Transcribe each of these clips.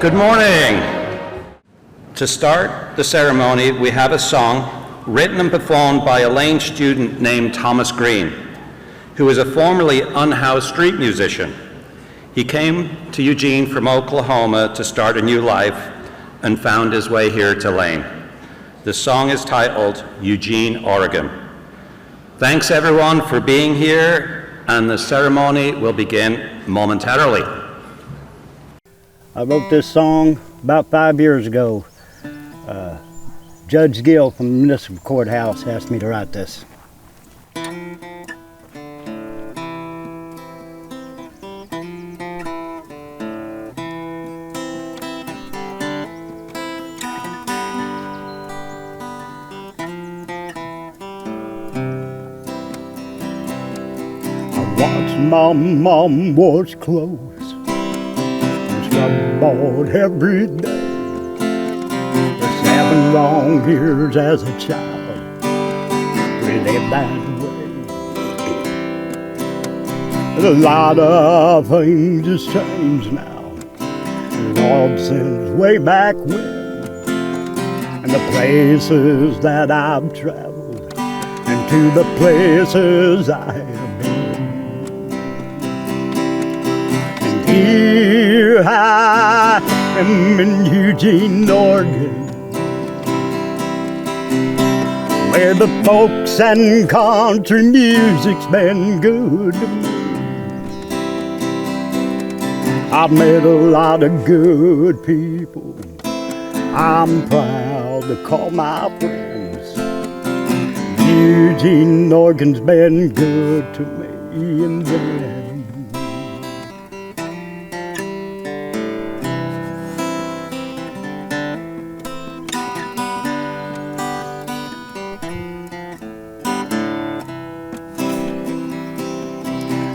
Good morning. To start the ceremony, we have a song written and performed by a Lane student named Thomas Green, who is a formerly unhoused street musician. He came to Eugene from Oklahoma to start a new life and found his way here to Lane. The song is titled Eugene, Oregon. Thanks everyone for being here, and the ceremony will begin momentarily. I wrote this song about 5 years ago. Judge Gill from the Municipal Courthouse asked me to write this. Once my mom was close, bought every day. For 7 long years as a child, we lived that way. A lot of things has changed now, Lord, since way back when. And the places that I've traveled, and to the places I have been. And here I am in Eugene, Oregon, where the folks and country music's been good to me. I've met a lot of good people I'm proud to call my friends. Eugene, Oregon's been good to me and them.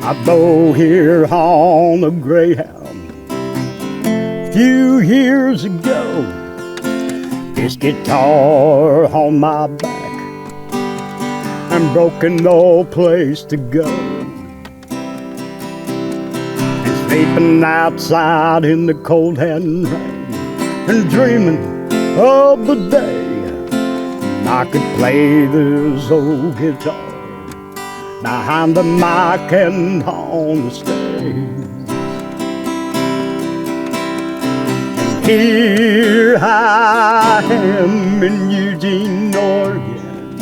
I go here on a Greyhound a few years ago. This guitar on my back and broken no place to go. And sleeping outside in the cold and rain and dreaming of the day I could play this old guitar behind the mic and on the stage. Here I am in Eugene, Oregon,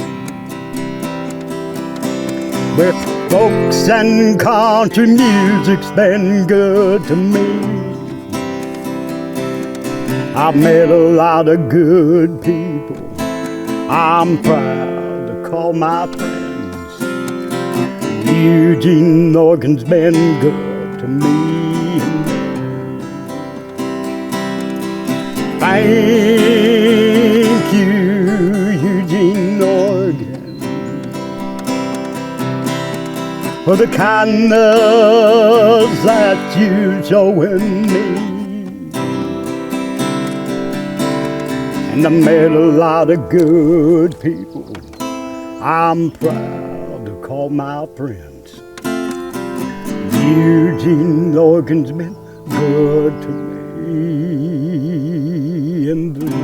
where folks and country music's been good to me. I've met a lot of good people I'm proud to call my friends. Eugene, Oregon's been good to me. Thank you, Eugene, Oregon, for the kindness that you showing me. And I met a lot of good people I'm proud to call my friends. Eugene, Oregon's been good to me in the end.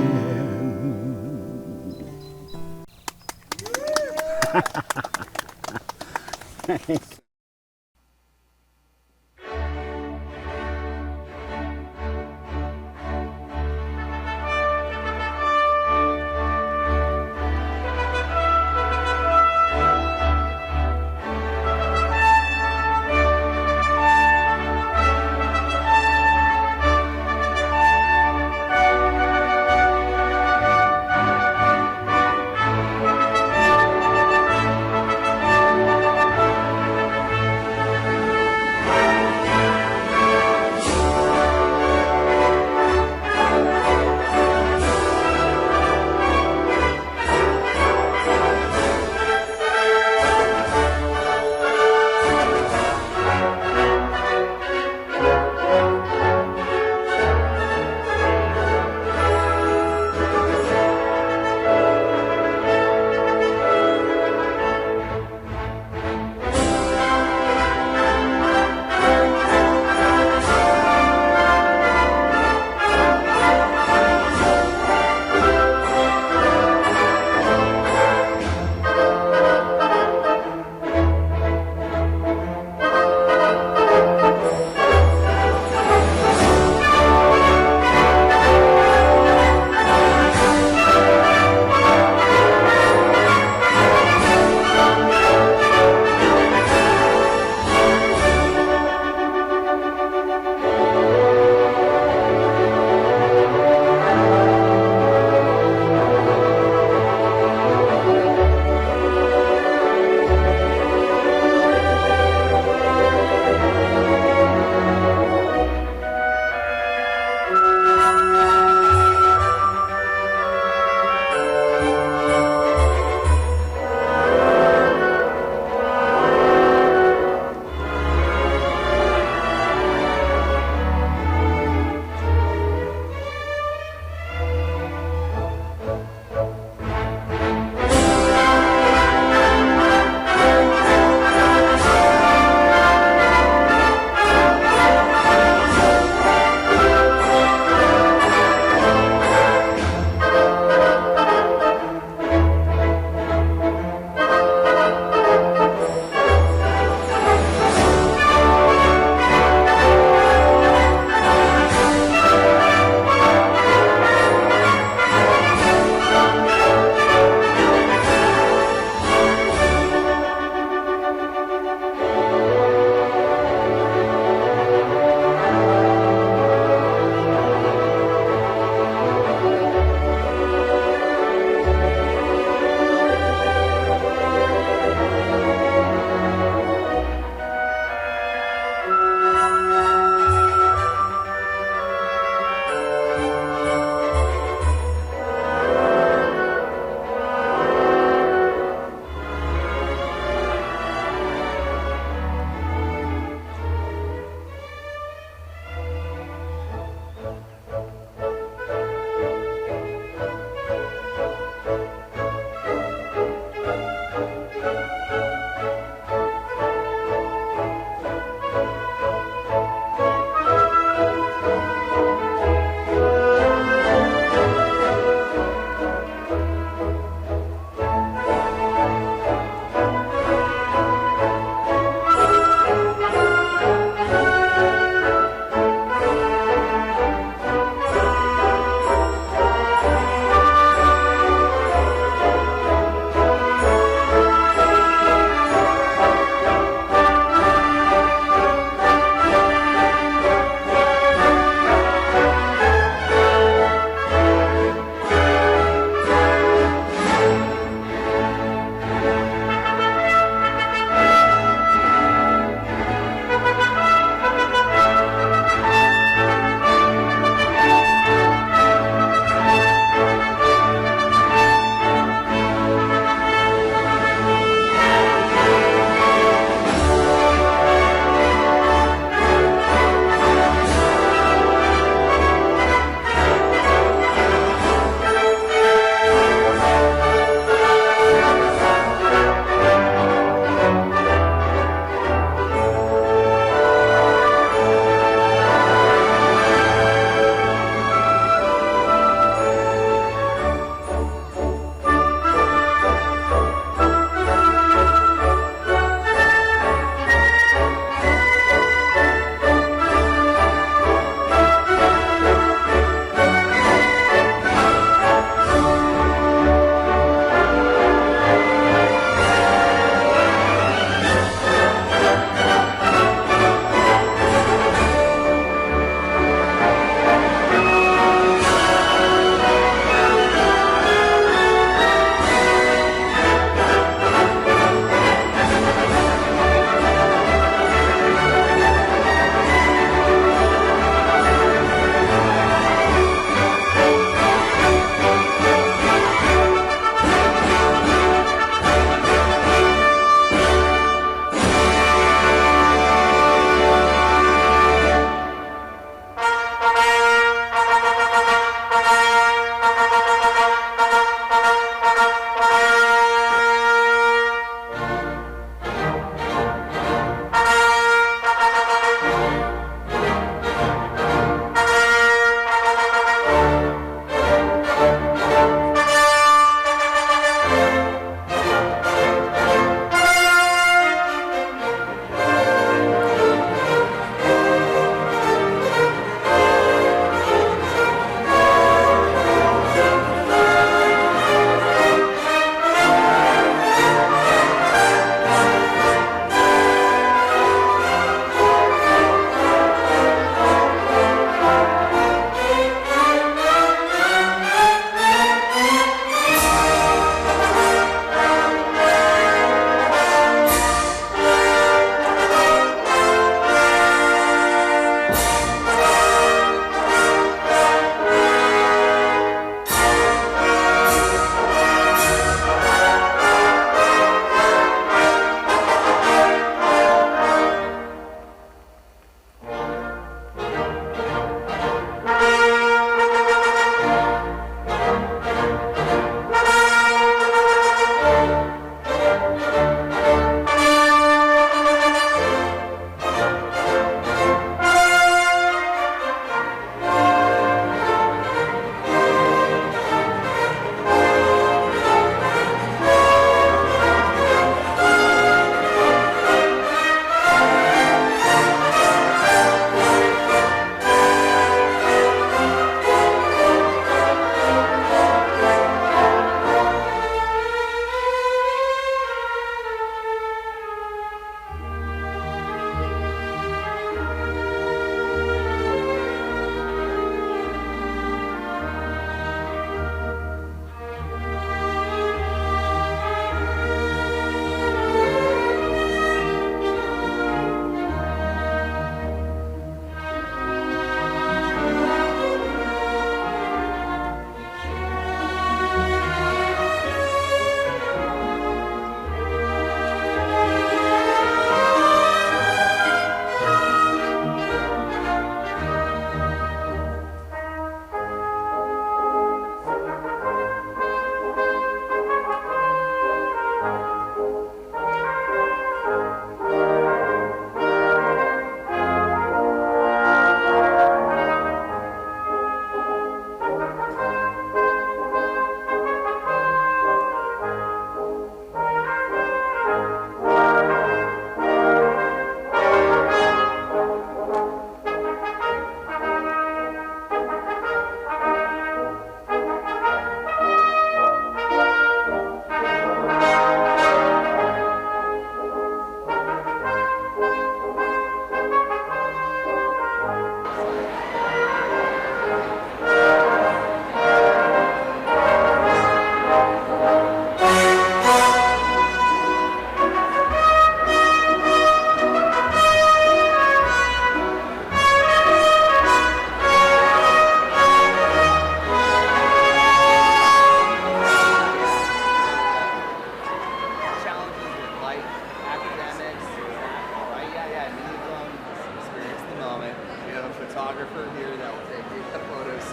photographer here that will take the photos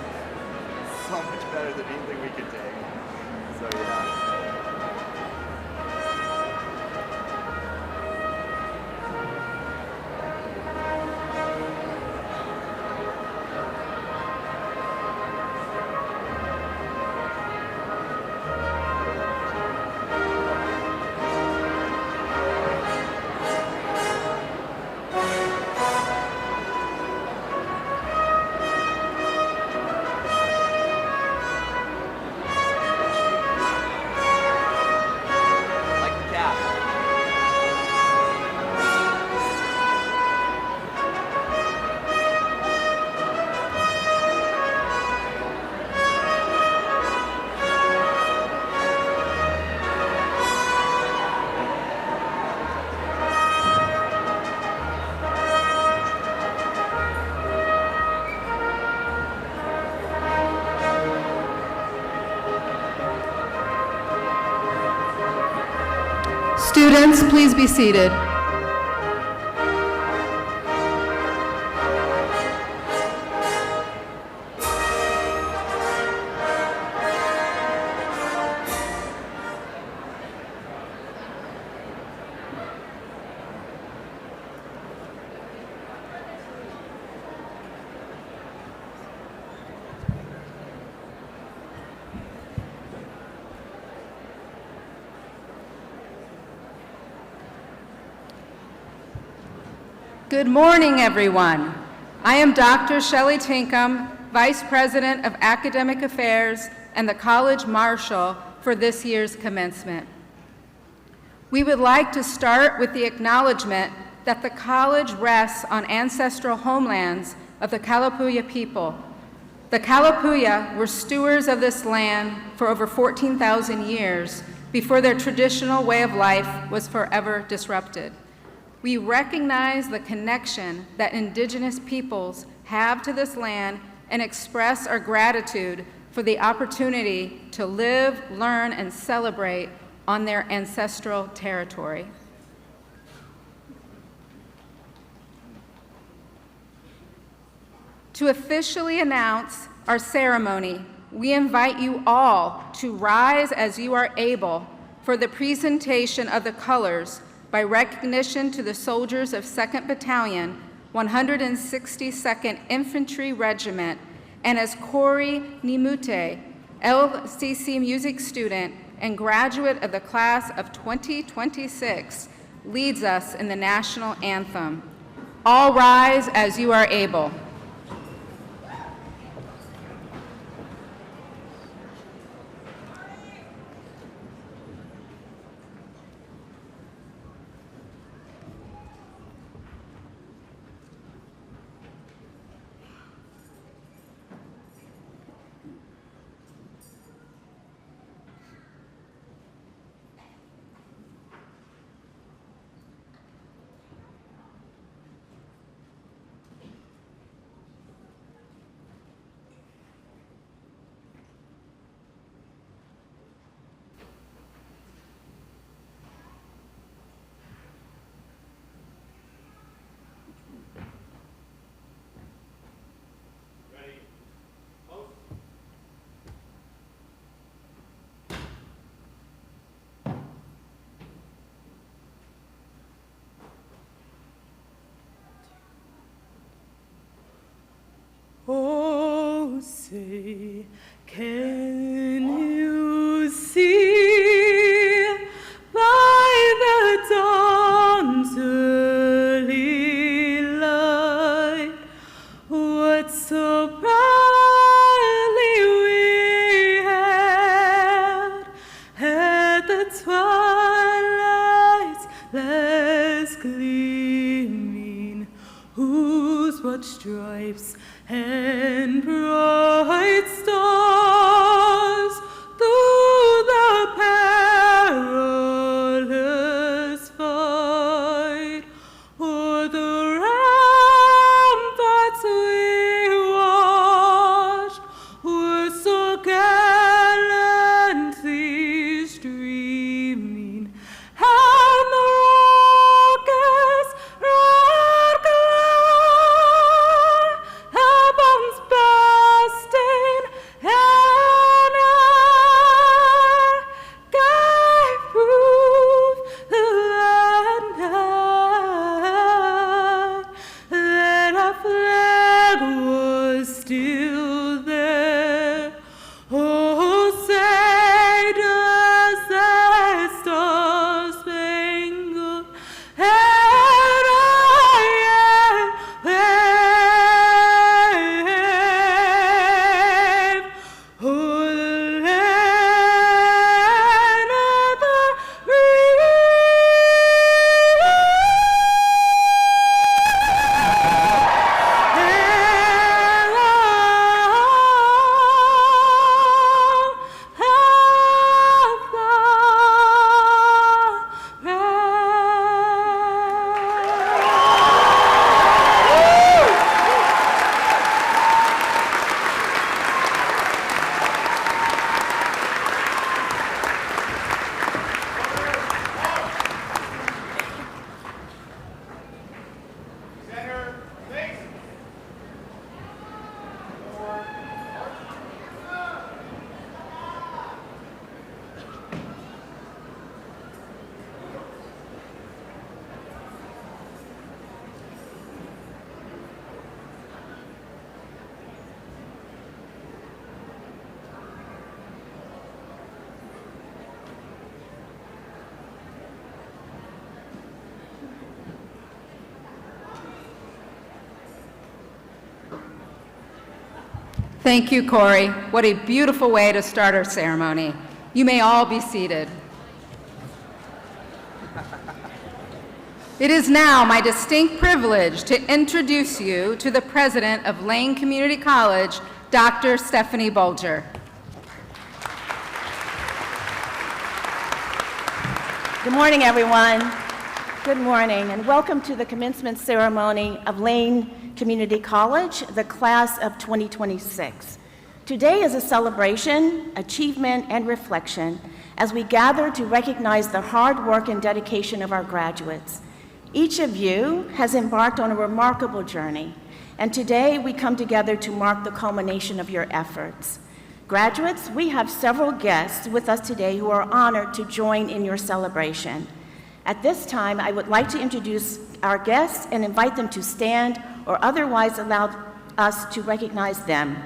so much better than anything we could take. So yeah. Students, please be seated. Good morning, everyone. I am Dr. Shelley Tinkham, Vice President of Academic Affairs and the College Marshal for this year's commencement. We would like to start with the acknowledgement that the college rests on ancestral homelands of the Kalapuya people. The Kalapuya were stewards of this land for over 14,000 years before their traditional way of life was forever disrupted. We recognize the connection that Indigenous peoples have to this land and express our gratitude for the opportunity to live, learn, and celebrate on their ancestral territory. To officially announce our ceremony, we invite you all to rise as you are able for the presentation of the colors by recognition to the soldiers of 2nd Battalion, 162nd Infantry Regiment, and as Corey Nimute, LCC music student and graduate of the class of 2026, leads us in the national anthem. All rise as you are able. Oh, say, can you see by the dawn's early light what so proudly we had the twilight's last gleaming, whose broad stripes and bright stars through the perilous fight o'er the ramparts we watched were so gallantly streaming, and the rocket's red glare Thank you, Corey. What a beautiful way to start our ceremony. You may all be seated. It is now my distinct privilege to introduce you to the president of Lane Community College, Dr. Stephanie Bulger. Good morning, everyone. Good morning, and welcome to the commencement ceremony of Lane Community College, the class of 2026. Today is a celebration, achievement, and reflection as we gather to recognize the hard work and dedication of our graduates. Each of you has embarked on a remarkable journey, and today we come together to mark the culmination of your efforts. Graduates, we have several guests with us today who are honored to join in your celebration. At this time, I would like to introduce our guests and invite them to stand or otherwise allow us to recognize them.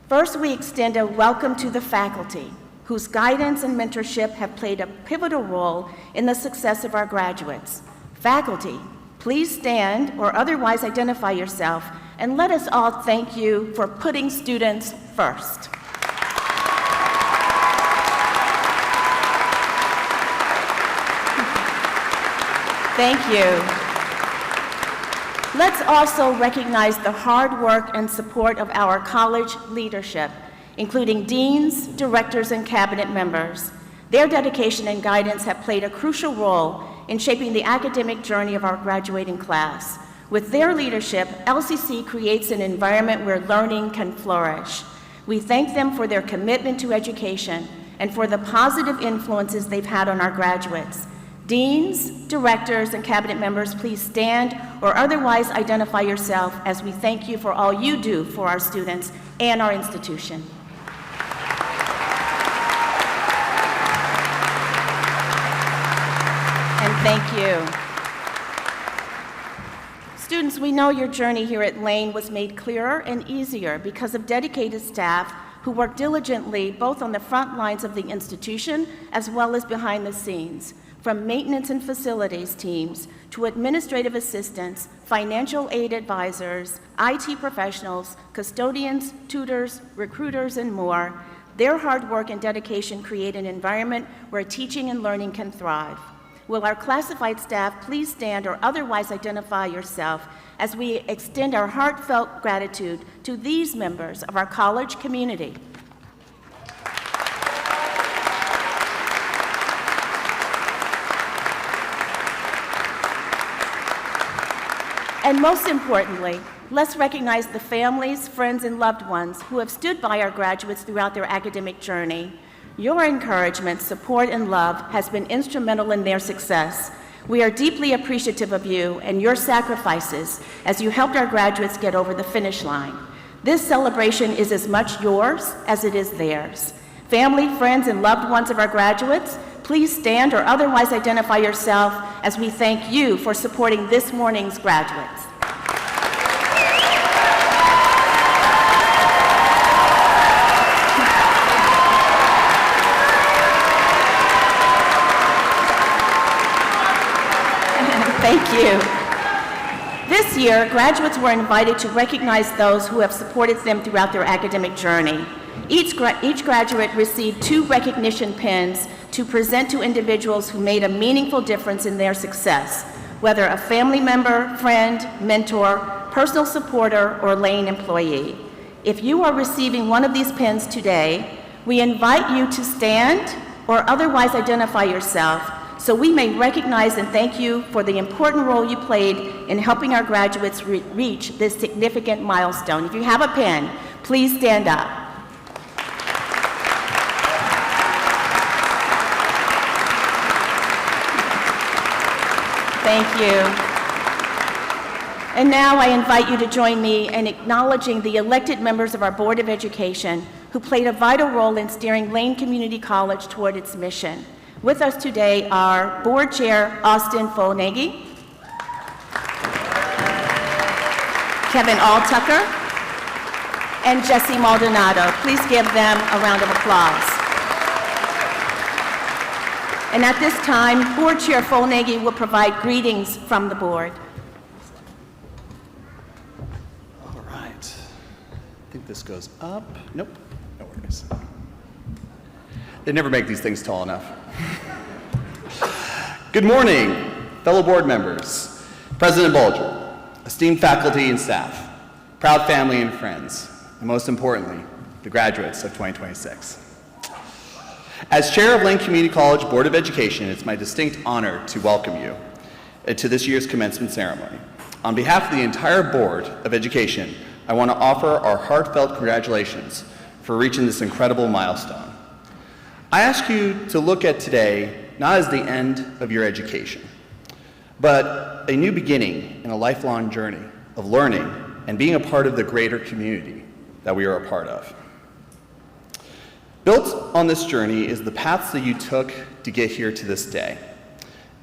First, we extend a welcome to the faculty, whose guidance and mentorship have played a pivotal role in the success of our graduates. Faculty, please stand or otherwise identify yourself, and let us all thank you for putting students first. Thank you. Let's also recognize the hard work and support of our college leadership, including deans, directors, and cabinet members. Their dedication and guidance have played a crucial role in shaping the academic journey of our graduating class. With their leadership, LCC creates an environment where learning can flourish. We thank them for their commitment to education and for the positive influences they've had on our graduates. Deans, directors, and cabinet members, please stand or otherwise identify yourself as we thank you for all you do for our students and our institution. And thank you. Students, we know your journey here at Lane was made clearer and easier because of dedicated staff who work diligently both on the front lines of the institution as well as behind the scenes. From maintenance and facilities teams to administrative assistants, financial aid advisors, IT professionals, custodians, tutors, recruiters, and more, their hard work and dedication create an environment where teaching and learning can thrive. Will our classified staff please stand or otherwise identify yourself as we extend our heartfelt gratitude to these members of our college community. And most importantly, let's recognize the families, friends, and loved ones who have stood by our graduates throughout their academic journey. Your encouragement, support, and love has been instrumental in their success. We are deeply appreciative of you and your sacrifices as you helped our graduates get over the finish line. This celebration is as much yours as it is theirs. Family, friends, and loved ones of our graduates, please stand or otherwise identify yourself as we thank you for supporting this morning's graduates. Thank you. This year, graduates were invited to recognize those who have supported them throughout their academic journey. Each graduate received 2 recognition pins to present to individuals who made a meaningful difference in their success, whether a family member, friend, mentor, personal supporter, or Lane employee. If you are receiving one of these pins today, we invite you to stand or otherwise identify yourself so we may recognize and thank you for the important role you played in helping our graduates reach this significant milestone. If you have a pin, please stand up. Thank you. And now I invite you to join me in acknowledging the elected members of our Board of Education who played a vital role in steering Lane Community College toward its mission. With us today are Board Chair Austin Foelnagel, Kevin Alltucker, and Jesse Maldonado. Please give them a round of applause. And at this time, Board Chair Foelnagel will provide greetings from the board. All right. think this goes up. Nope, no worries. They never make these things tall enough. Good morning, fellow board members, President Bulger, esteemed faculty and staff, proud family and friends, and most importantly, the graduates of 2026. As chair of Lane Community College Board of Education, it's my distinct honor to welcome you to this year's commencement ceremony. On behalf of the entire Board of Education, I want to offer our heartfelt congratulations for reaching this incredible milestone. I ask you to look at today not as the end of your education, but a new beginning in a lifelong journey of learning and being a part of the greater community that we are a part of. Built on this journey is the paths that you took to get here to this day.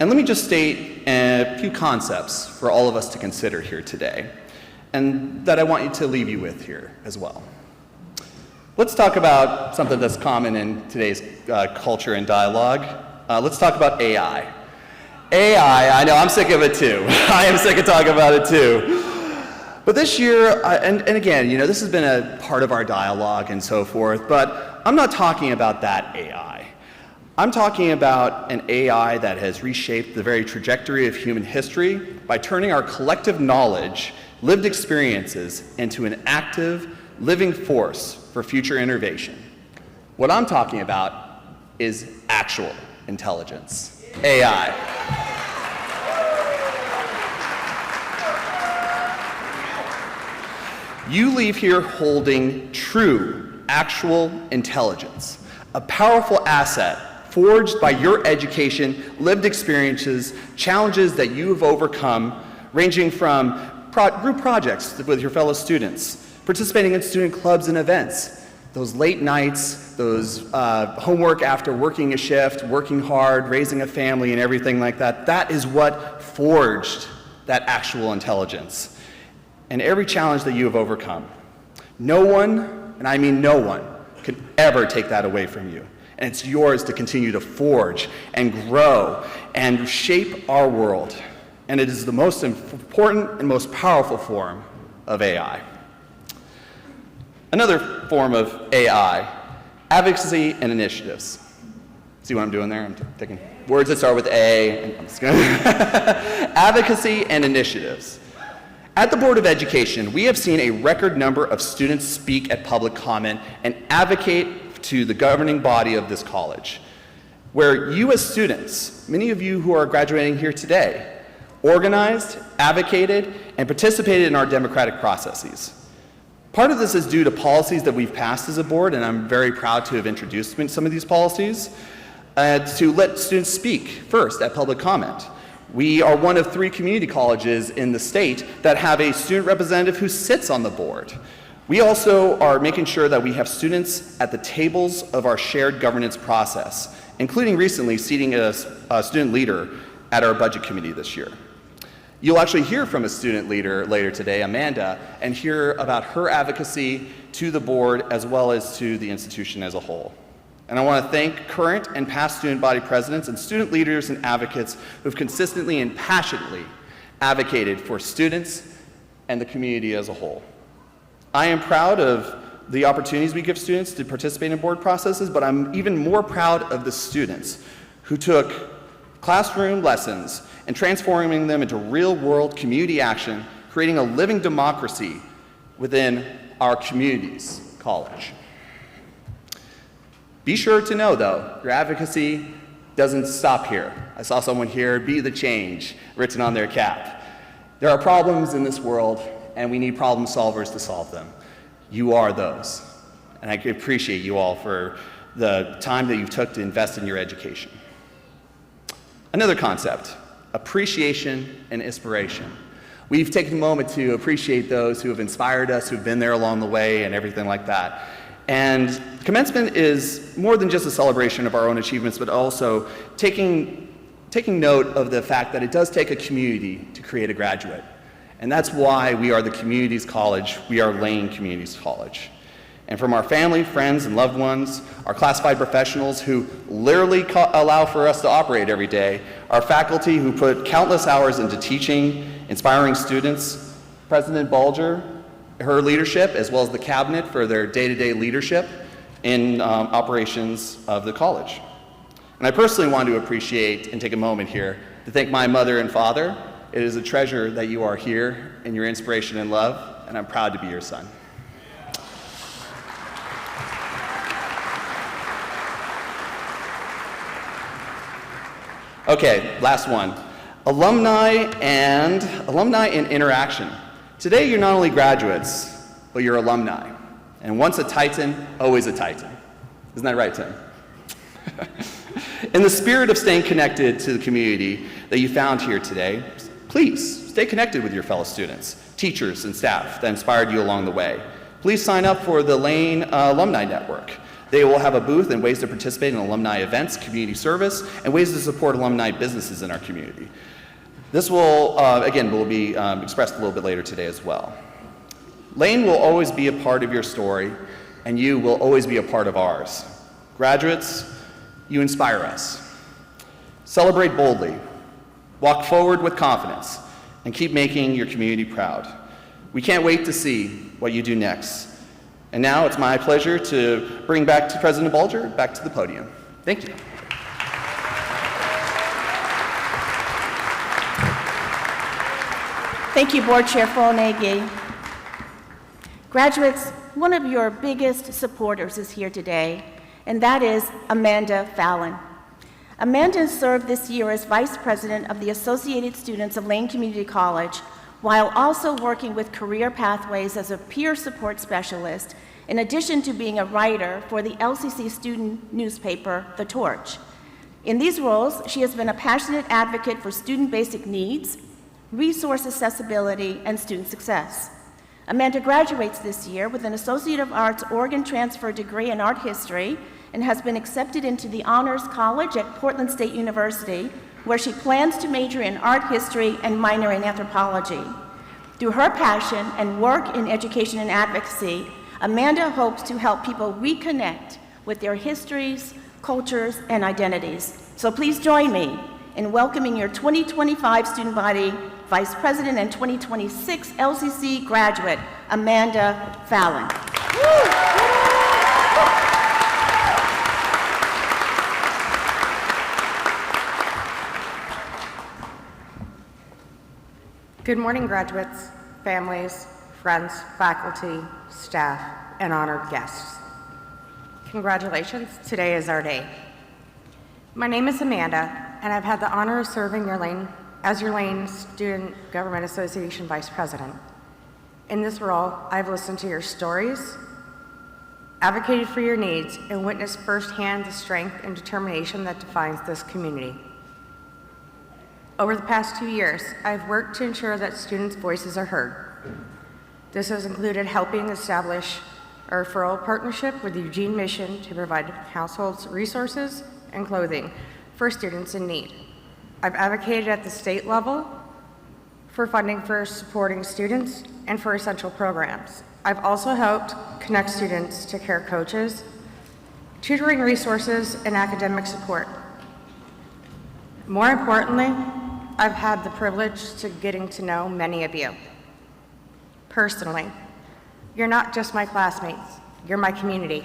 And let me just state a few concepts for all of us to consider here today, and that I want you to leave you with here as well. Let's talk about something that's common in today's culture and dialogue. Let's talk about AI. AI, I know, I'm sick of it too. I am sick of talking about it too. But this year, and again, you know, this has been a part of our dialogue and so forth, but I'm not talking about that AI. I'm talking about an AI that has reshaped the very trajectory of human history by turning our collective knowledge, lived experiences, into an active, living force for future innovation. What I'm talking about is actual intelligence, AI. You leave here holding true, actual intelligence, a powerful asset forged by your education, lived experiences, challenges that you have overcome, ranging from group projects with your fellow students, participating in student clubs and events, those late nights, those homework after working a shift, working hard, raising a family and everything like that. That is what forged that actual intelligence. And every challenge that you have overcome, no one, and I mean no one, could ever take that away from you. And it's yours to continue to forge and grow and shape our world. And it is the most important and most powerful form of AI. Another form of AI, advocacy and initiatives. See what I'm doing there? I'm taking words that start with A, and I'm just gonna advocacy and initiatives. At the Board of Education, we have seen a record number of students speak at public comment and advocate to the governing body of this college, where you as students, many of you who are graduating here today, organized, advocated, and participated in our democratic processes. Part of this is due to policies that we've passed as a board, and I'm very proud to have introduced some of these policies, to let students speak first at public comment. We are one of 3 community colleges in the state that have a student representative who sits on the board. We also are making sure that we have students at the tables of our shared governance process, including recently seating a student leader at our budget committee this year. You'll actually hear from a student leader later today, Amanda, and hear about her advocacy to the board as well as to the institution as a whole. And I want to thank current and past student body presidents and student leaders and advocates who've consistently and passionately advocated for students and the community as a whole. I am proud of the opportunities we give students to participate in board processes, but I'm even more proud of the students who took classroom lessons and transforming them into real-world community action, creating a living democracy within our community's college. Be sure to know, though, your advocacy doesn't stop here. I saw someone here, "Be the change," written on their cap. There are problems in this world, and we need problem solvers to solve them. You are those. And I appreciate you all for the time that you took to invest in your education. Another concept, appreciation and inspiration. We've taken a moment to appreciate those who have inspired us, who've been there along the way, and everything like that. And commencement is more than just a celebration of our own achievements, but also taking note of the fact that it does take a community to create a graduate. And that's why we are the community's college. We are Lane Community's College. And from our family, friends, and loved ones, our classified professionals who literally allow for us to operate every day, our faculty who put countless hours into teaching, inspiring students, President Bulger, her leadership, as well as the cabinet for their day-to-day leadership in operations of the college. And I personally want to appreciate and take a moment here to thank my mother and father. It is a treasure that you are here and your inspiration and love, and I'm proud to be your son. Okay, last one. Alumni and interaction. Today you're not only graduates, but you're alumni. And once a Titan, always a Titan. Isn't that right, Tim? In the spirit of staying connected to the community that you found here today, please stay connected with your fellow students, teachers, and staff that inspired you along the way. Please sign up for the Lane Alumni Network. They will have a booth and ways to participate in alumni events, community service, and ways to support alumni businesses in our community. This will, again, will be expressed a little bit later today as well. Lane will always be a part of your story, and you will always be a part of ours. Graduates, you inspire us. Celebrate boldly, walk forward with confidence, and keep making your community proud. We can't wait to see what you do next. And now it's my pleasure to bring back to President Bulger back to the podium. Thank you. Thank you, Board Chair Fonagy. Graduates, one of your biggest supporters is here today, and that is Amanda Fallon. Amanda served this year as Vice President of the Associated Students of Lane Community College, while also working with Career Pathways as a peer support specialist, in addition to being a writer for the LCC student newspaper, The Torch. In these roles, she has been a passionate advocate for student basic needs, resource accessibility, and student success. Amanda graduates this year with an Associate of Arts Oregon Transfer degree in art history and has been accepted into the Honors College at Portland State University, where she plans to major in art history and minor in anthropology. Through her passion and work in education and advocacy, Amanda hopes to help people reconnect with their histories, cultures, and identities. So please join me in welcoming your 2025 student body Vice President and 2026 LCC graduate, Amanda Fallon. Good morning, graduates, families, friends, faculty, staff, and honored guests. Congratulations, today is our day. My name is Amanda, and I've had the honor of serving as your Lane Student Government Association Vice President. In this role, I've listened to your stories, advocated for your needs, and witnessed firsthand the strength and determination that defines this community. Over the past 2 years, I've worked to ensure that students' voices are heard. This has included helping establish a referral partnership with the Eugene Mission to provide households resources and clothing for students in need. I've advocated at the state level for funding for supporting students and for essential programs. I've also helped connect students to care coaches, tutoring resources, and academic support. More importantly, I've had the privilege to getting to know many of you. Personally, you're not just my classmates, you're my community.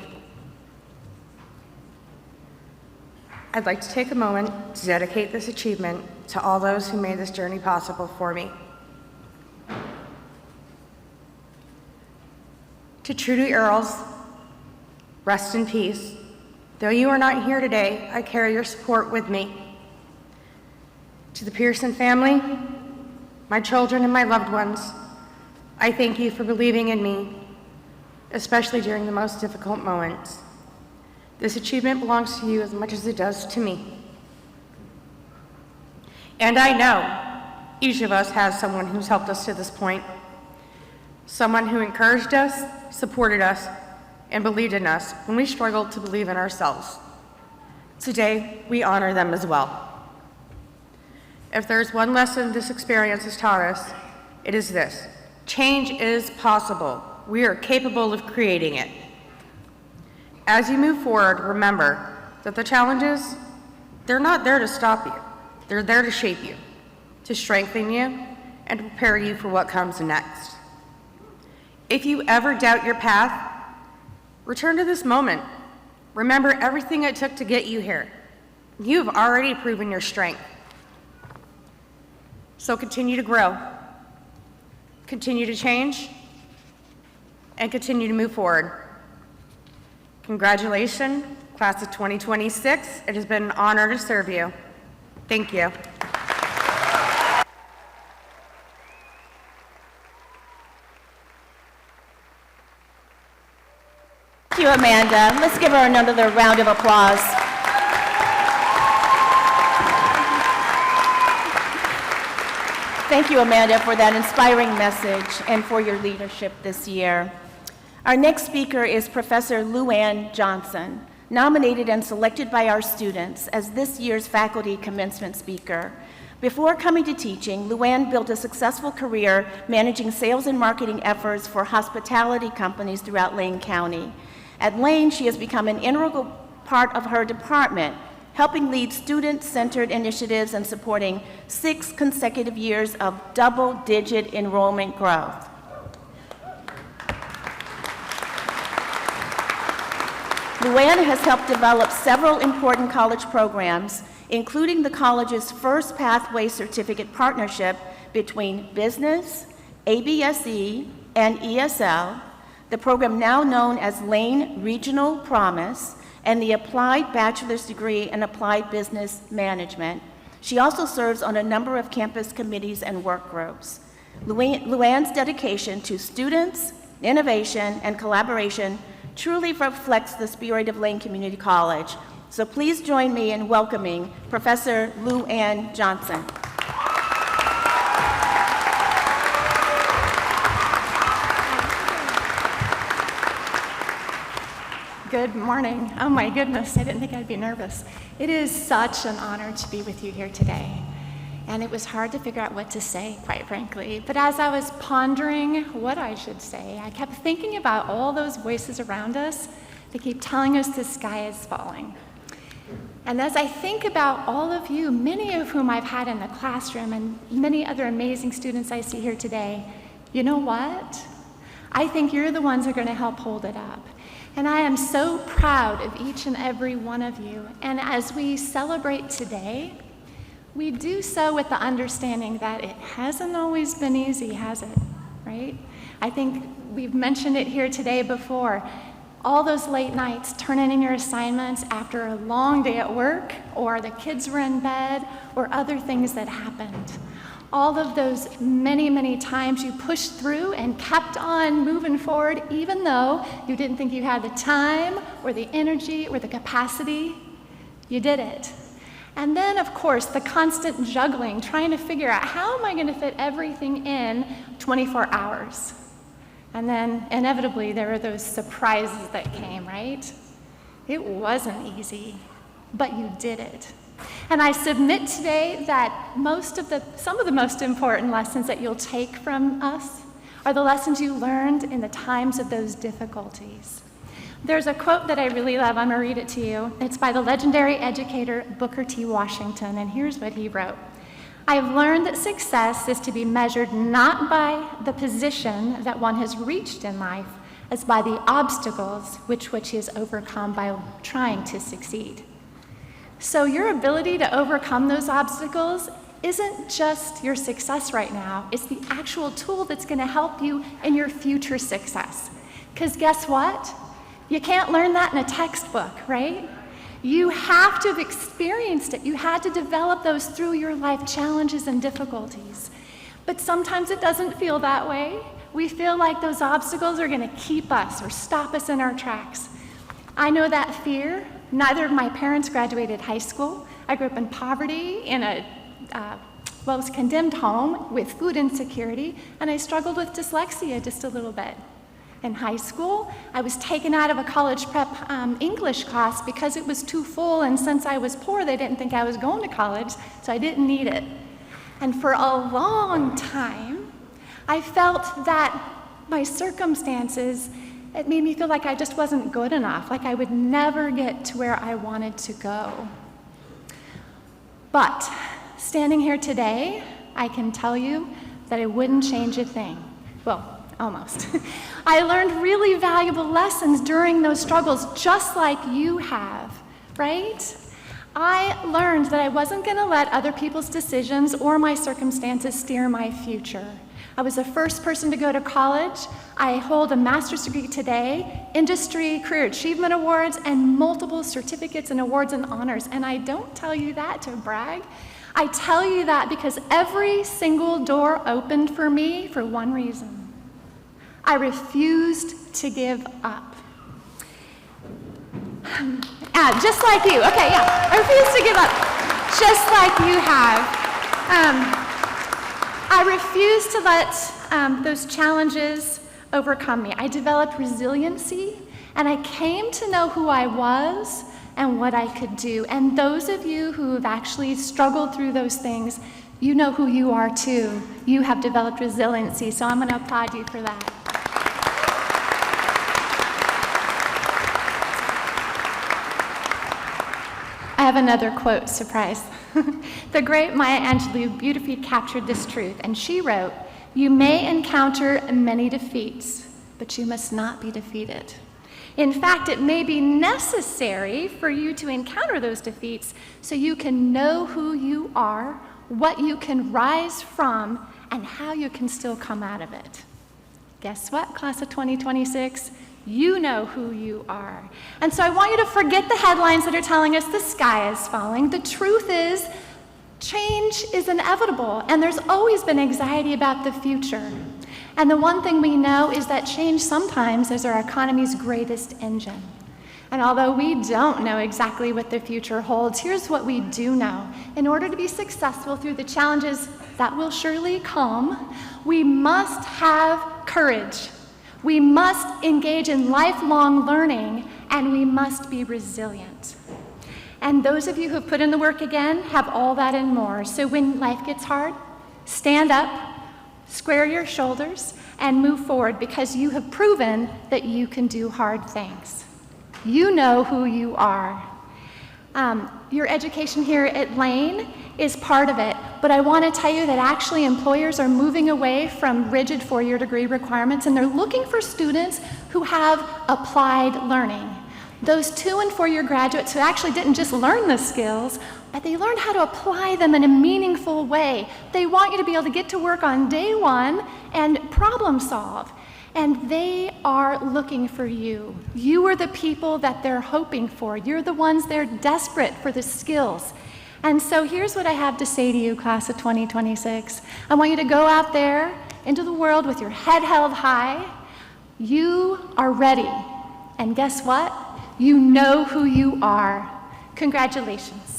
I'd like to take a moment to dedicate this achievement to all those who made this journey possible for me. To Trudy Earls, rest in peace. Though you are not here today, I carry your support with me. To the Pearson family, my children and my loved ones, I thank you for believing in me, especially during the most difficult moments. This achievement belongs to you as much as it does to me. And I know each of us has someone who's helped us to this point, someone who encouraged us, supported us, and believed in us when we struggled to believe in ourselves. Today, we honor them as well. If there's one lesson this experience has taught us, it is this: change is possible. We are capable of creating it. As you move forward, remember that the challenges, they're not there to stop you. They're there to shape you, to strengthen you, and to prepare you for what comes next. If you ever doubt your path, return to this moment. Remember everything it took to get you here. You have already proven your strength. So continue to grow, continue to change, and continue to move forward. Congratulations, class of 2026. It has been an honor to serve you. Thank you. Thank you, Amanda. Let's give her another round of applause. Thank you, Amanda, for that inspiring message and for your leadership this year. Our next speaker is Professor Luann Johnson, nominated and selected by our students as this year's faculty commencement speaker. Before coming to teaching, Luann built a successful career managing sales and marketing efforts for hospitality companies throughout Lane County. At Lane, she has become an integral part of her department, helping lead student-centered initiatives and supporting 6 consecutive years of double-digit enrollment growth. Luann has helped develop several important college programs, including the college's first pathway certificate partnership between business, ABSE, and ESL, the program now known as Lane Regional Promise, and the Applied Bachelor's Degree in Applied Business Management. She also serves on a number of campus committees and work groups. Luann's dedication to students, innovation, and collaboration truly reflects the spirit of Lane Community College. So please join me in welcoming Professor Luann Johnson. Good morning. Oh my goodness, I didn't think I'd be nervous. It is such an honor to be with you here today. And it was hard to figure out what to say, quite frankly. But as I was pondering what I should say, I kept thinking about all those voices around us that keep telling us the sky is falling. And as I think about all of you, many of whom I've had in the classroom and many other amazing students I see here today, you know what? I think you're the ones who are going to help hold it up. And I am so proud of each and every one of you. And as we celebrate today, we do so with the understanding that it hasn't always been easy, has it? Right? I think we've mentioned it here today before. All those late nights turning in your assignments after a long day at work, or the kids were in bed, or other things that happened. All of those many, many times you pushed through and kept on moving forward, even though you didn't think you had the time, or the energy, or the capacity, you did it. And then, of course, the constant juggling, trying to figure out how am I going to fit everything in 24 hours? And then, inevitably, there were those surprises that came, right? It wasn't easy, but you did it. And I submit today that some of the most important lessons that you'll take from us are the lessons you learned in the times of those difficulties. There's a quote that I really love. I'm going to read it to you. It's by the legendary educator Booker T. Washington, and here's what he wrote. I've learned that success is to be measured not by the position that one has reached in life, as by the obstacles which he has overcome by trying to succeed. So your ability to overcome those obstacles isn't just your success right now, it's the actual tool that's going to help you in your future success. Because guess what? You can't learn that in a textbook, right? You have to have experienced it. You had to develop those through your life challenges and difficulties. But sometimes it doesn't feel that way. We feel like those obstacles are going to keep us or stop us in our tracks. I know that fear. Neither of my parents graduated high school. I grew up in poverty in a was condemned home with food insecurity, and I struggled with dyslexia just a little bit. In high school, I was taken out of a college prep English class because it was too full, and since I was poor, they didn't think I was going to college, so I didn't need it. And for a long time, I felt that my circumstances, it made me feel like I just wasn't good enough, like I would never get to where I wanted to go. But standing here today, I can tell you that it wouldn't change a thing. Well, almost. I learned really valuable lessons during those struggles, just like you have, right? I learned that I wasn't going to let other people's decisions or my circumstances steer my future. I was the first person to go to college. I hold a master's degree today, industry career achievement awards, and multiple certificates and awards and honors. And I don't tell you that to brag. I tell you that because every single door opened for me for one reason. I refused to give up. Just like you. Okay, yeah. I refuse to give up, just like you have. I refuse to let those challenges overcome me. I developed resiliency, and I came to know who I was and what I could do. And those of you who have actually struggled through those things, you know who you are too. You have developed resiliency, so I'm going to applaud you for that. I have another quote, surprise. The great Maya Angelou beautifully captured this truth, and she wrote, "You may encounter many defeats, but you must not be defeated. In fact, it may be necessary for you to encounter those defeats so you can know who you are, what you can rise from, and how you can still come out of it." Guess what, class of 2026? You know who you are. And so I want you to forget the headlines that are telling us the sky is falling. The truth is, change is inevitable, and there's always been anxiety about the future. And the one thing we know is that change sometimes is our economy's greatest engine. And although we don't know exactly what the future holds, here's what we do know. In order to be successful through the challenges that will surely come, we must have courage. We must engage in lifelong learning, and we must be resilient. And those of you who've put in the work again have all that and more. So when life gets hard, stand up, square your shoulders, and move forward, because you have proven that you can do hard things. You know who you are. Your education here at Lane is part of it, but I want to tell you that actually employers are moving away from rigid four-year degree requirements, and they're looking for students who have applied learning. Those 2- and 4-year graduates who actually didn't just learn the skills, but they learned how to apply them in a meaningful way. They want you to be able to get to work on day one and problem solve. And they are looking for you. You are the people that they're hoping for. You're the ones they're desperate for the skills. And so here's what I have to say to you, class of 2026. I want you to go out there into the world with your head held high. You are ready. And guess what? You know who you are. Congratulations.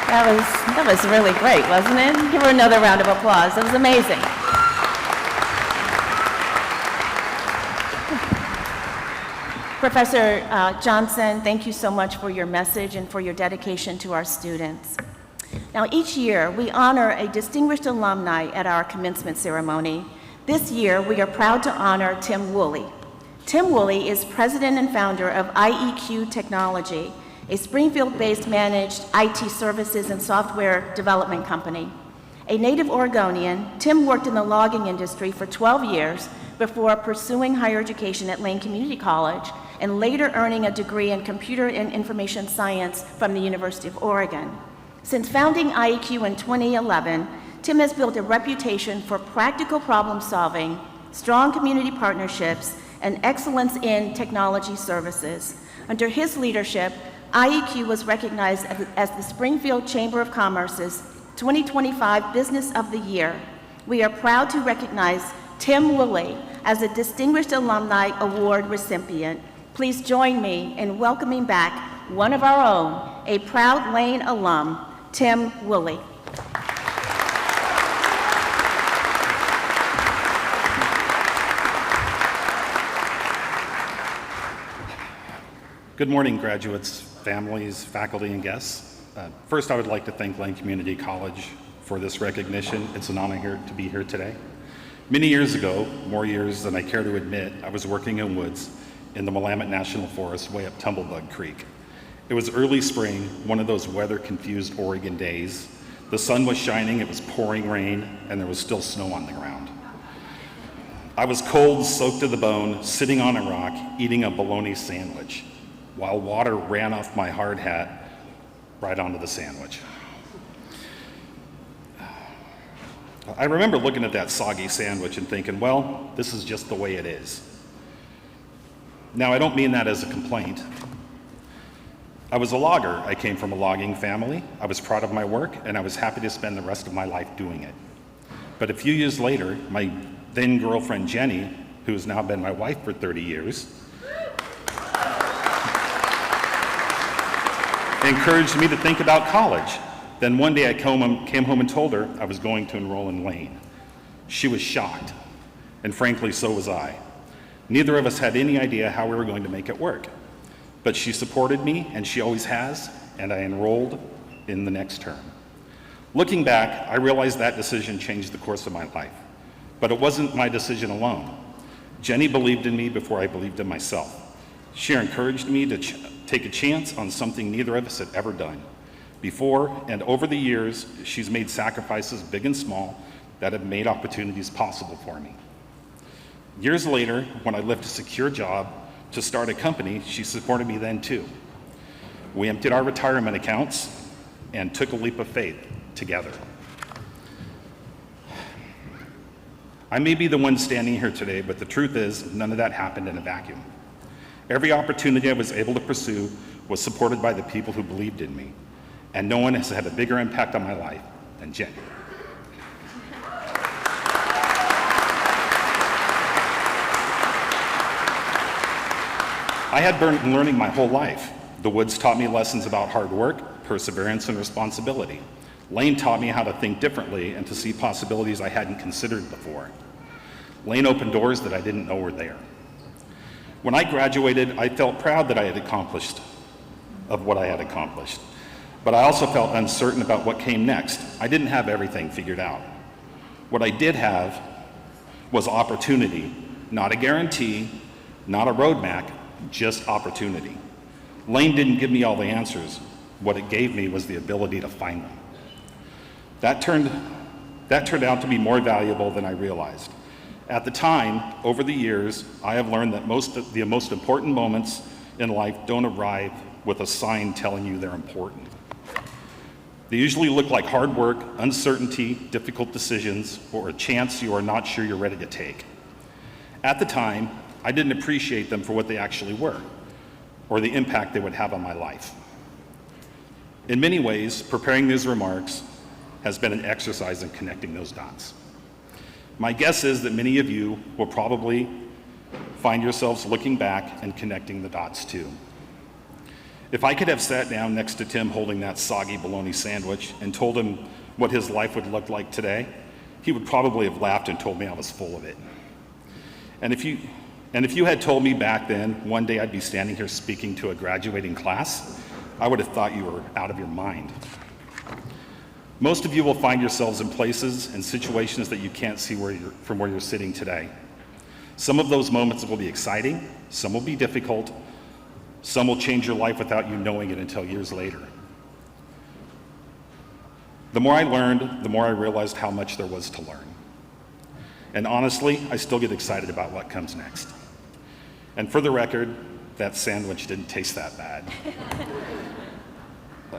That was really great, wasn't it? Give her another round of applause. That was amazing. Professor Johnson, thank you so much for your message and for your dedication to our students. Now, each year, we honor a distinguished alumni at our commencement ceremony. This year, we are proud to honor Tim Woolley. Tim Woolley is president and founder of IEQ Technology, a Springfield-based managed IT services and software development company. A native Oregonian, Tim worked in the logging industry for 12 years before pursuing higher education at Lane Community College and later earning a degree in computer and information science from the University of Oregon. Since founding IEQ in 2011, Tim has built a reputation for practical problem solving, strong community partnerships, and excellence in technology services. Under his leadership, IEQ was recognized as the Springfield Chamber of Commerce's 2025 Business of the Year. We are proud to recognize Tim Woolley as a Distinguished Alumni Award recipient. Please join me in welcoming back one of our own, a proud Lane alum, Tim Woolley. Good morning, graduates, families, faculty, and guests. First, I would like to thank Lane Community College for this recognition. It's an honor to be here today. Many years ago, more years than I care to admit, I was working in woods in the Willamette National Forest way up Tumblebug Creek. It was early spring, one of those weather-confused Oregon days. The sun was shining, it was pouring rain, and there was still snow on the ground. I was cold, soaked to the bone, sitting on a rock, eating a bologna sandwich, while water ran off my hard hat right onto the sandwich. I remember looking at that soggy sandwich and thinking, well, this is just the way it is. Now, I don't mean that as a complaint. I was a logger. I came from a logging family. I was proud of my work, and I was happy to spend the rest of my life doing it. But a few years later, my then girlfriend Jenny, who has now been my wife for 30 years, encouraged me to think about college. Then one day I came home and told her I was going to enroll in Lane. She was shocked, and frankly, so was I. Neither of us had any idea how we were going to make it work. But she supported me, and she always has, and I enrolled in the next term. Looking back, I realized that decision changed the course of my life. But it wasn't my decision alone. Jenny believed in me before I believed in myself. She encouraged me to take a chance on something neither of us had ever done. Before and over the years, she's made sacrifices, big and small, that have made opportunities possible for me. Years later, when I left a secure job to start a company, she supported me then too. We emptied our retirement accounts and took a leap of faith together. I may be the one standing here today, but the truth is, none of that happened in a vacuum. Every opportunity I was able to pursue was supported by the people who believed in me, and no one has had a bigger impact on my life than Jenny. I had been learning my whole life. The woods taught me lessons about hard work, perseverance, and responsibility. Lane taught me how to think differently and to see possibilities I hadn't considered before. Lane opened doors that I didn't know were there. When I graduated, I felt proud that I had accomplished what I had accomplished. But I also felt uncertain about what came next. I didn't have everything figured out. What I did have was opportunity, not a guarantee, not a roadmap, just opportunity. Lane didn't give me all the answers. What it gave me was the ability to find them. That turned out to be more valuable than I realized. At the time, over the years, I have learned that the most important moments in life don't arrive with a sign telling you they're important. They usually look like hard work, uncertainty, difficult decisions, or a chance you are not sure you're ready to take. At the time, I didn't appreciate them for what they actually were, or the impact they would have on my life. In many ways, preparing these remarks has been an exercise in connecting those dots. My guess is that many of you will probably find yourselves looking back and connecting the dots too. If I could have sat down next to Tim holding that soggy bologna sandwich and told him what his life would look like today, he would probably have laughed and told me I was full of it. And if you had told me back then one day I'd be standing here speaking to a graduating class, I would have thought you were out of your mind. Most of you will find yourselves in places and situations that you can't see from where you're sitting today. Some of those moments will be exciting, some will be difficult, some will change your life without you knowing it until years later. The more I learned, the more I realized how much there was to learn. And honestly, I still get excited about what comes next. And for the record, that sandwich didn't taste that bad.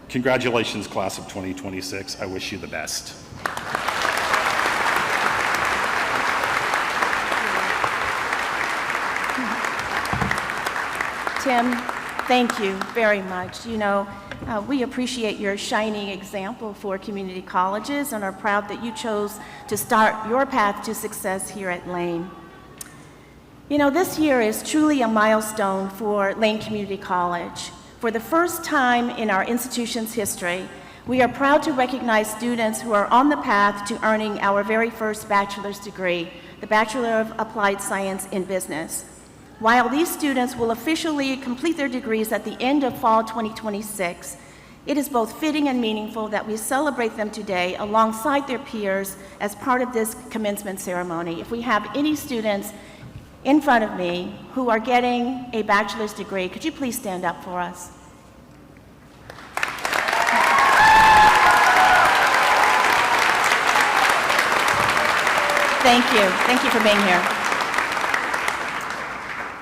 Congratulations, class of 2026. I wish you the best. Tim, thank you very much. You know, we appreciate your shining example for community colleges and are proud that you chose to start your path to success here at Lane. You know, this year is truly a milestone for Lane Community College. For the first time in our institution's history, we are proud to recognize students who are on the path to earning our very first bachelor's degree, the Bachelor of Applied Science in Business. While these students will officially complete their degrees at the end of fall 2026, it is both fitting and meaningful that we celebrate them today alongside their peers as part of this commencement ceremony. If we have any students in front of me who are getting a bachelor's degree, could you please stand up for us? Thank you. Thank you for being here.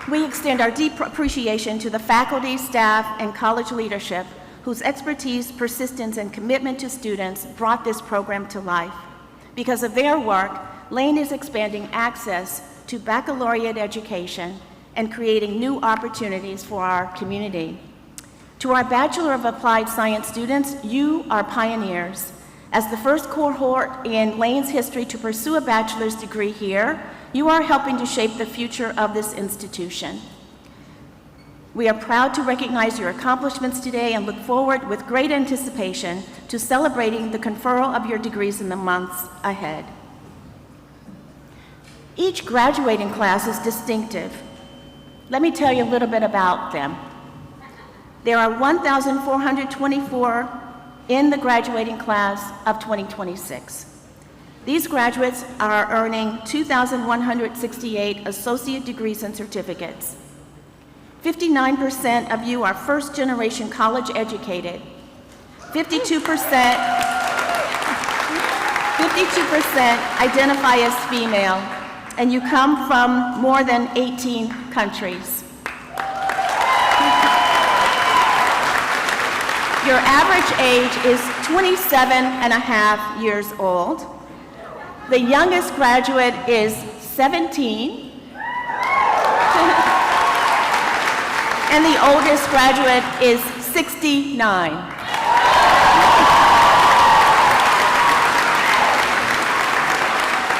We extend our deep appreciation to the faculty, staff, and college leadership whose expertise, persistence, and commitment to students brought this program to life. Because of their work, Lane is expanding access to baccalaureate education and creating new opportunities for our community. To our Bachelor of Applied Science students, you are pioneers. As the first cohort in Lane's history to pursue a bachelor's degree here, you are helping to shape the future of this institution. We are proud to recognize your accomplishments today and look forward with great anticipation to celebrating the conferral of your degrees in the months ahead. Each graduating class is distinctive. Let me tell you a little bit about them. There are 1,424 in the graduating class of 2026. These graduates are earning 2,168 associate degrees and certificates. 59% of you are first-generation college educated. 52% identify as female, and you come from more than 18 countries. Your average age is 27 and a half years old. The youngest graduate is 17. And the oldest graduate is 69.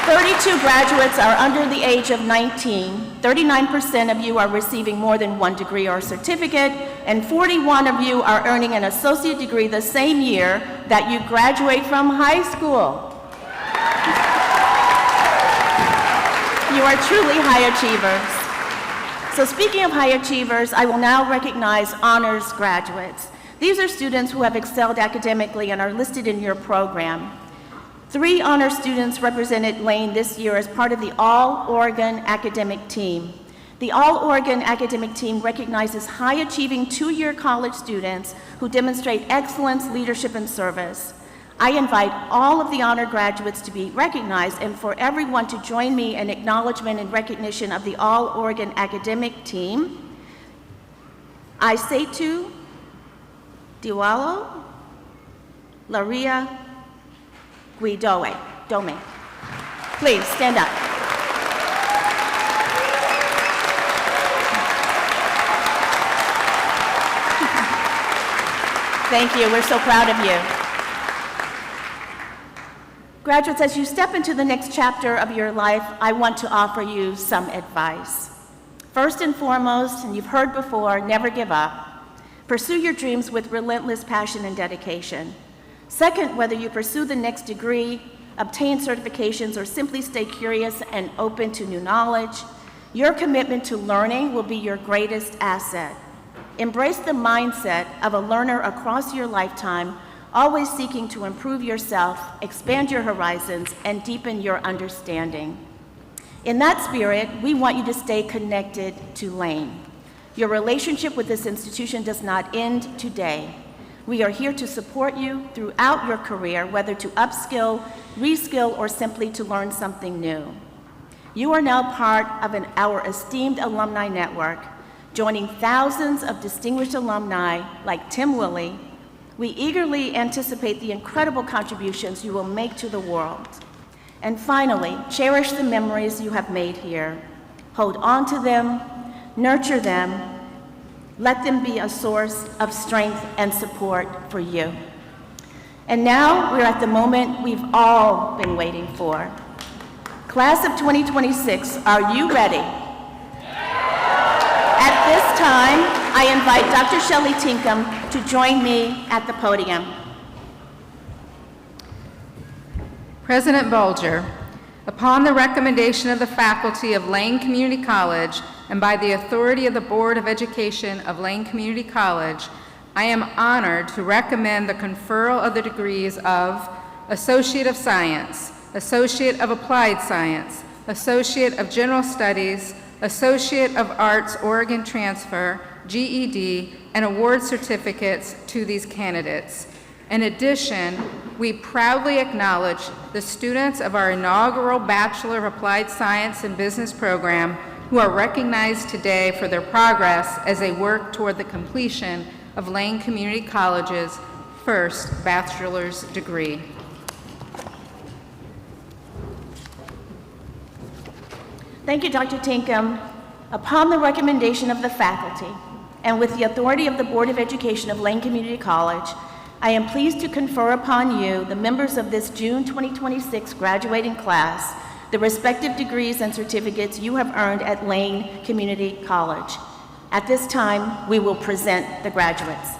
Thirty-two graduates are under the age of 19. 39% of you are receiving more than one degree or certificate, and 41 of you are earning an associate degree the same year that you graduate from high school. You are truly high achievers. So speaking of high achievers, I will now recognize honors graduates. These are students who have excelled academically and are listed in your program. 3 honor students represented Lane this year as part of the All-Oregon Academic Team. The All-Oregon Academic Team recognizes high-achieving 2-year college students who demonstrate excellence, leadership, and service. I invite all of the honor graduates to be recognized and for everyone to join me in acknowledgement and recognition of the All-Oregon Academic Team. Aisetu Diwalo, Laria Dome. Please stand up. Thank you. We're so proud of you. Graduates, as you step into the next chapter of your life, I want to offer you some advice. First and foremost, and you've heard before, never give up. Pursue your dreams with relentless passion and dedication. Second, whether you pursue the next degree, obtain certifications, or simply stay curious and open to new knowledge, your commitment to learning will be your greatest asset. Embrace the mindset of a learner across your lifetime, always seeking to improve yourself, expand your horizons, and deepen your understanding. In that spirit, we want you to stay connected to Lane. Your relationship with this institution does not end today. We are here to support you throughout your career, whether to upskill, reskill, or simply to learn something new. You are now part of our esteemed alumni network, joining thousands of distinguished alumni like Tim Willie. We eagerly anticipate the incredible contributions you will make to the world. And finally, cherish the memories you have made here. Hold on to them, nurture them, let them be a source of strength and support for you. And now we're at the moment we've all been waiting for. Class of 2026, are you ready? At this time, I invite Dr. Shelley Tinkham to join me at the podium. President Bulger, upon the recommendation of the faculty of Lane Community College and by the authority of the Board of Education of Lane Community College, I am honored to recommend the conferral of the degrees of Associate of Science, Associate of Applied Science, Associate of General Studies, Associate of Arts Oregon Transfer, GED, and award certificates to these candidates. In addition, we proudly acknowledge the students of our inaugural Bachelor of Applied Science and Business program who are recognized today for their progress as they work toward the completion of Lane Community College's first bachelor's degree. Thank you, Dr. Tinkham. Upon the recommendation of the faculty, and with the authority of the Board of Education of Lane Community College, I am pleased to confer upon you, the members of this June 2026 graduating class, the respective degrees and certificates you have earned at Lane Community College. At this time, we will present the graduates.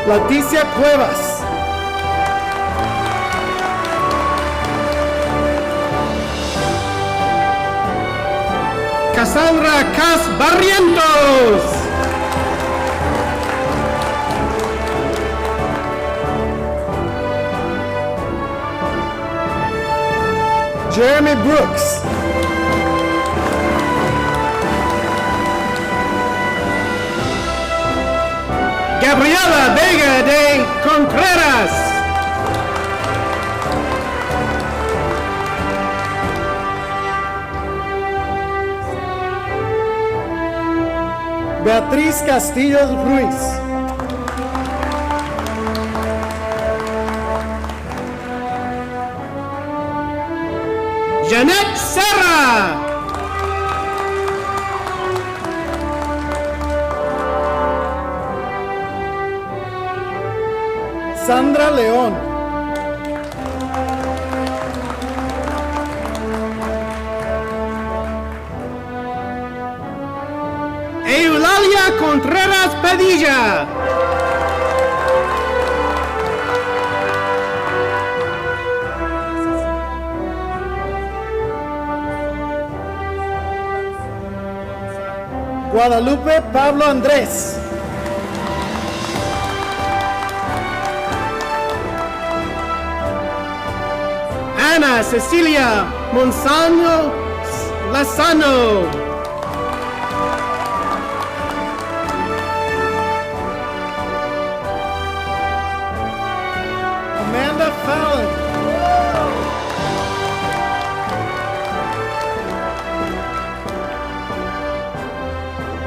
Leticia Cuevas. Cassandra Cas Barrientos. Jeremy Brooks. Gabriela Vega de Contreras. Beatriz Castillo Ruiz. Janet Serra. Sandra León. Eulalia Contreras Padilla. Guadalupe Pablo Andrés. Ana Cecilia Monsanto Lozano. Amanda Fallon.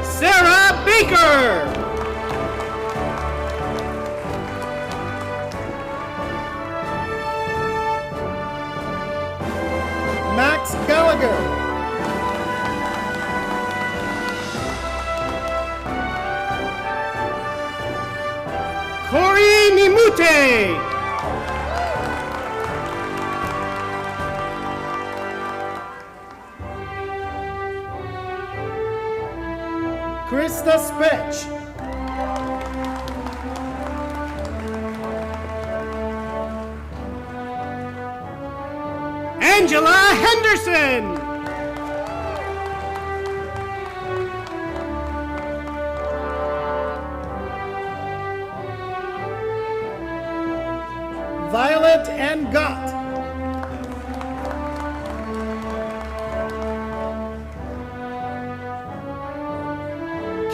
Sarah Baker. Max Gallagher. Corey Nimute. Krista Spetch. Angela Henderson. Violet N. Gott.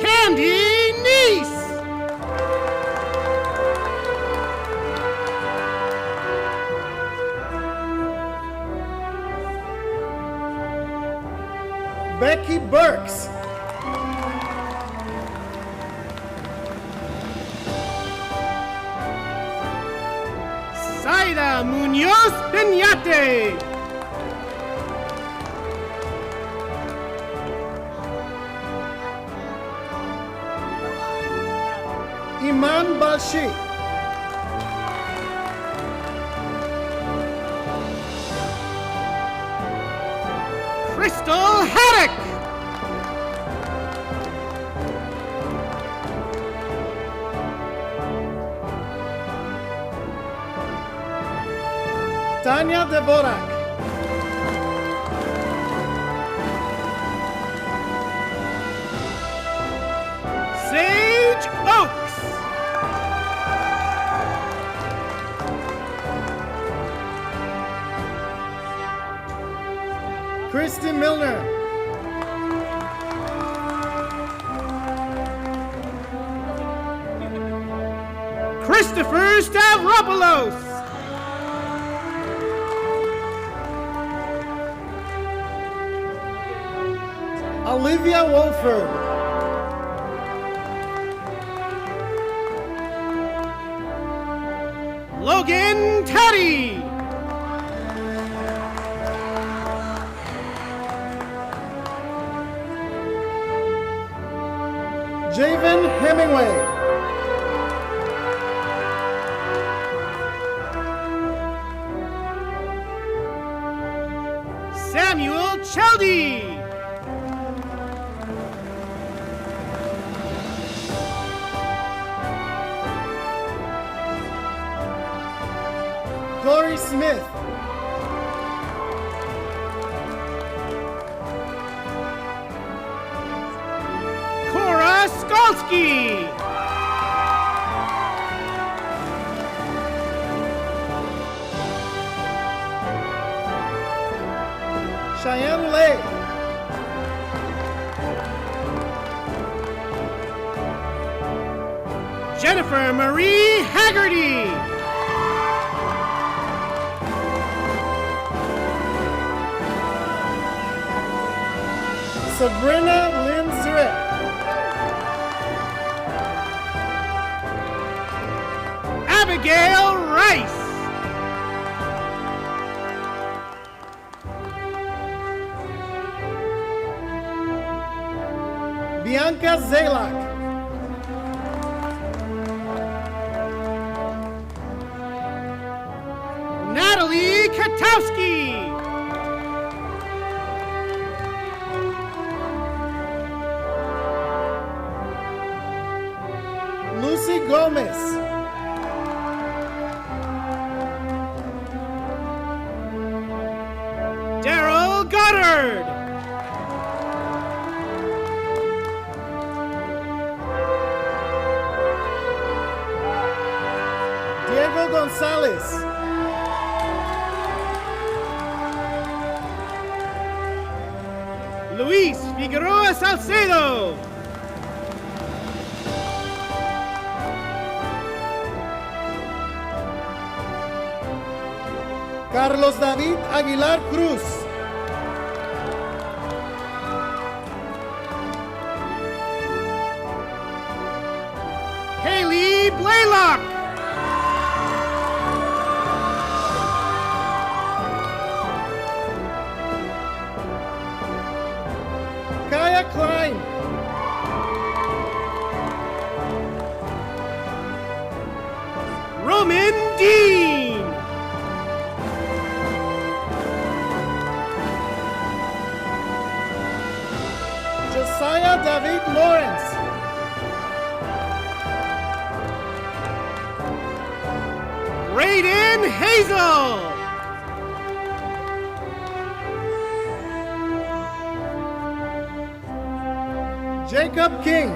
Candy Neese. Becky Burks. Zaida Munoz Peñate. Iman Balshi. Crystal Haddock. Tanya Dvorak. Sage Oaks. Christy Milner. Christopher Stavropoulos. Olivia Wolford. Logan Teddy. Javen Hemingway. Samuel Cheldy. Corey Smith. Cora Skolsky. Cheyenne Lay. Jennifer Marie Haggerty. Sabrina Lynn Zurek. Abigail Rice. Bianca Zalak. Natalie Katowski. Lucy Gomez. Daryl Goddard. Diego Gonzalez. Luis Figueroa Salcedo. Carlos David Aguilar Cruz. Haley Blaylock. Kaya Klein. Roman Dean. Josiah David Lawrence. Raiden Hazel. Jacob King.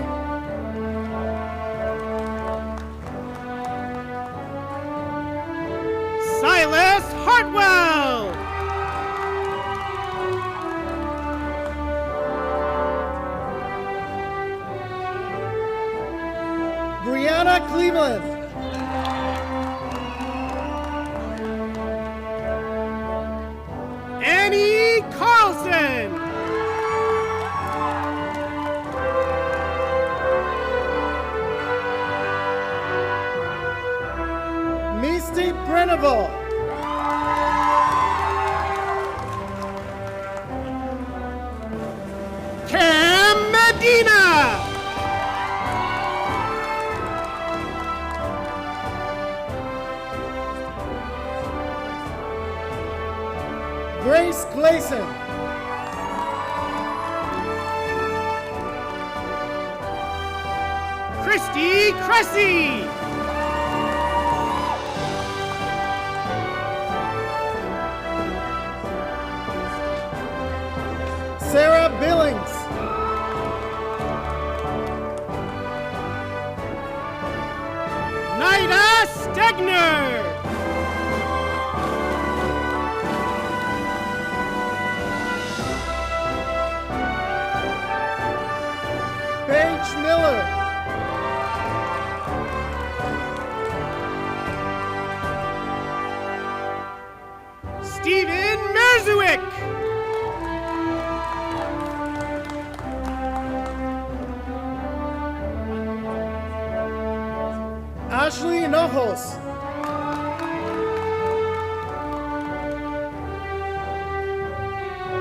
Silas Hartwell. Brianna Cleveland. Annie Carlson. Sandoval. Cam Medina. Grace Gleason. Christy Cressy. Sarah Billings. Nida Stegner. Paige Miller. Steven Merzuick. Ashley Hinojos.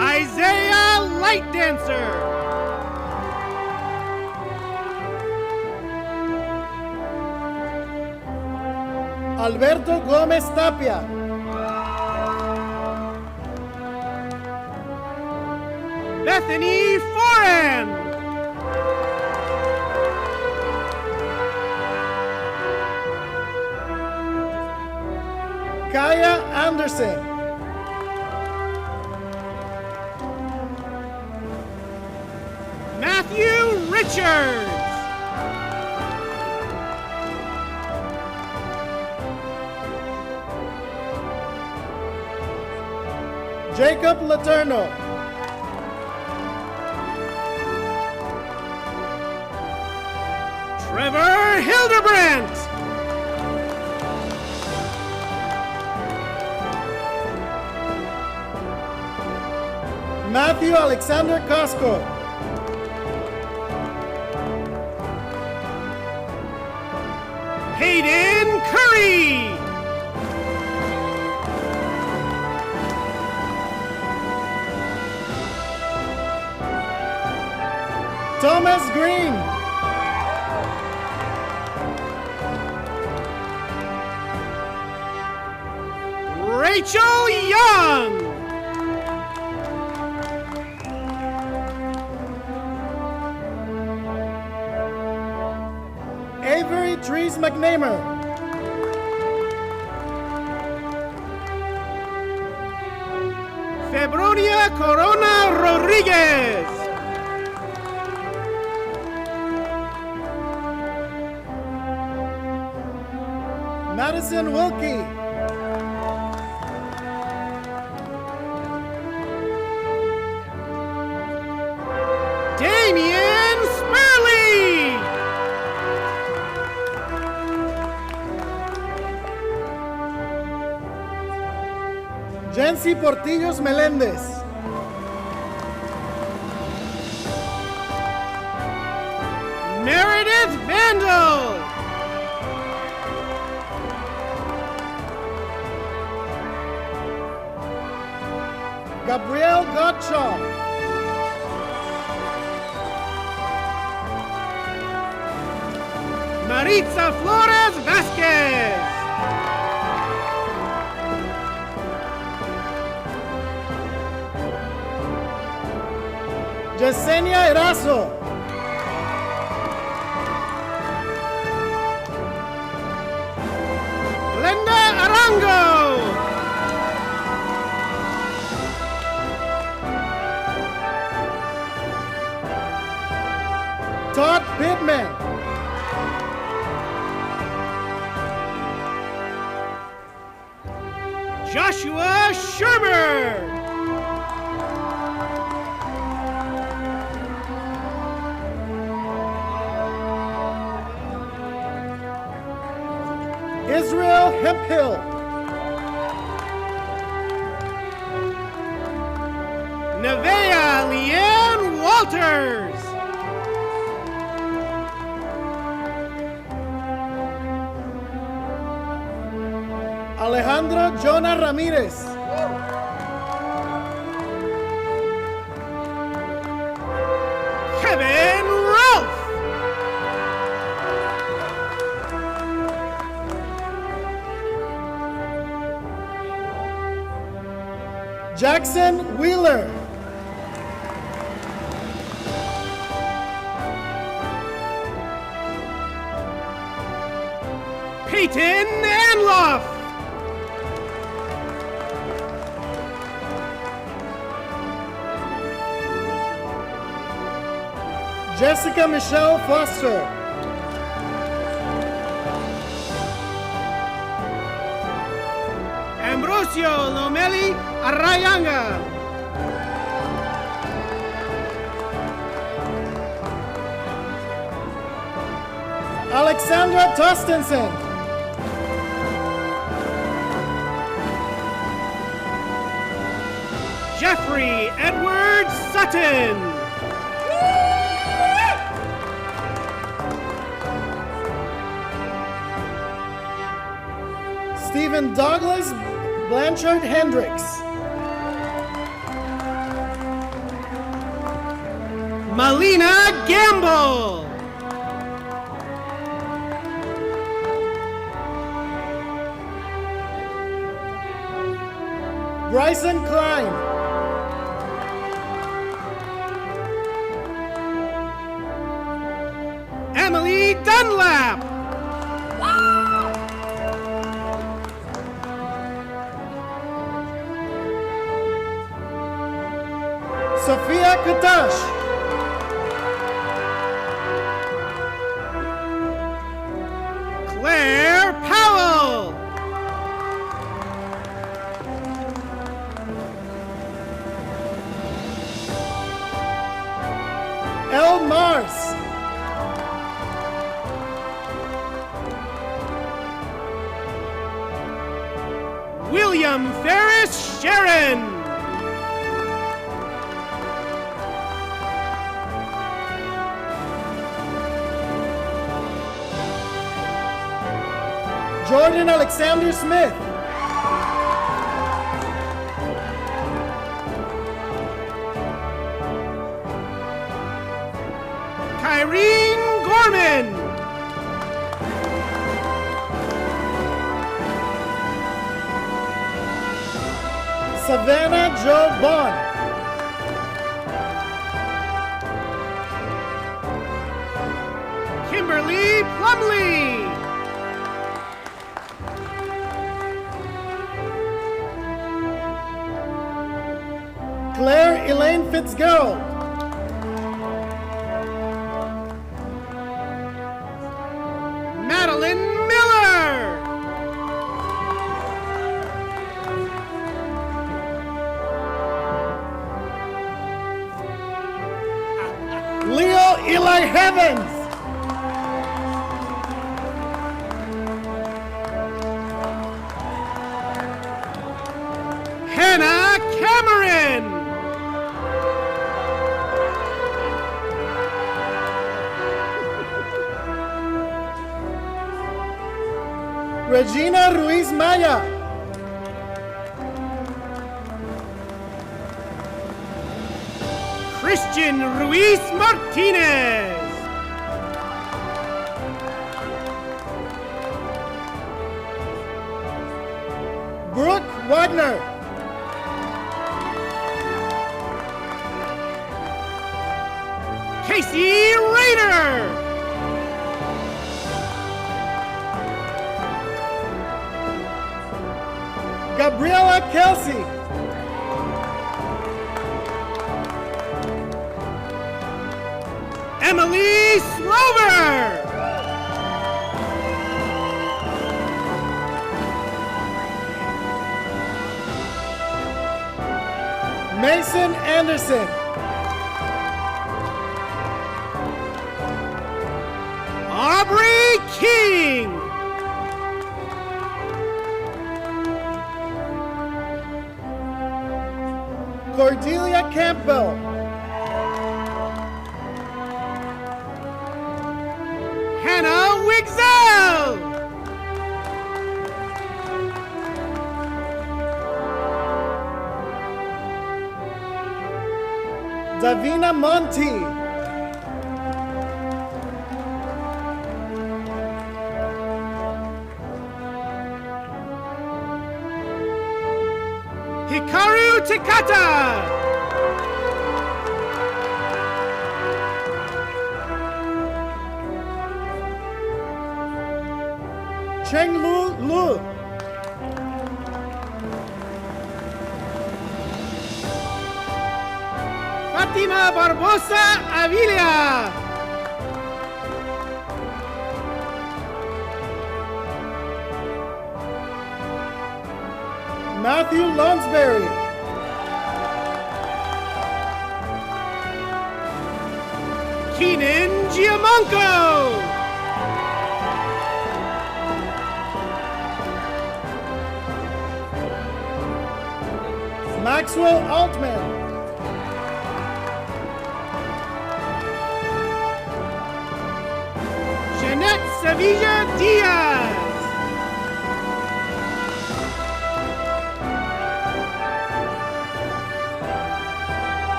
Isaiah Light Dancer. Alberto Gómez Tapia. Bethany Foran. Kaya Anderson. Matthew Richards. Jacob Laterno. Trevor Hildebrandt. Matthew Alexander Costco. Hayden Curry. Thomas Green. Rachel Young. Avery Trees McNamer. Febronia Corona Rodriguez. Madison Wilkie. Damian Spurley. Jency Portillos Melendez. Meredith Vandal. Gabrielle Gottschalk. Maritza Flores Vasquez. Yesenia Erazo. Glenda Arango. Todd Pittman. Joshua Shermer. Israel Hemphill. Nevaeh Leanne Walters. Alejandro Jonah Ramirez. Kevin Ralph. Jackson Wheeler. Peyton Anloff. Jessica Michelle Foster. Ambrosio Lomeli Arrayanga. Alexandra Tostensen. Jeffrey Edward Sutton. Stephen Douglas Blanchard Hendricks. Malina Gamble. Bryson Klein. Emily Dunlap. Sophia Katash. Claire Powell. El Mars. William Ferris Sharon. Jordan Alexander Smith. Kyrene Gorman. Savannah Jo Bond. Kimberly Plumley. Claire Elaine Fitzgerald. Madeline Miller. Leo Eli Heavens. Hannah Cameron. Regina Ruiz Maya. Christian Ruiz Martinez. Brooke Wagner. Casey Raider. Gabriella Kelsey. Emily Slover. Mason Anderson. Aubrey King. Cordelia Campbell. Hannah Wigzell. Davina Monti. Hikaru Takata. Cheng Lu. Fatima Barbosa Avilia. Matthew Lonsberry. Keenan Giamonco. Maxwell Altman. Jeanette Sevilla Diaz.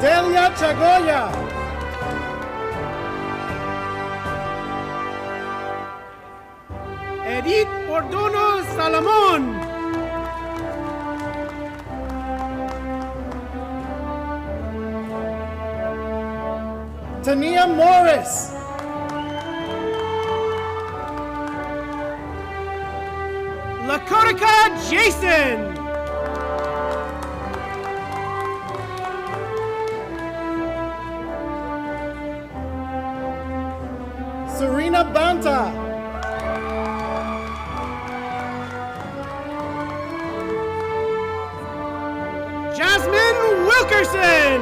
Delia Chagoya. Edith Ordono Salamon. Tania Morris. Lakota Jason. Serena Banta. Jasmine Wilkerson.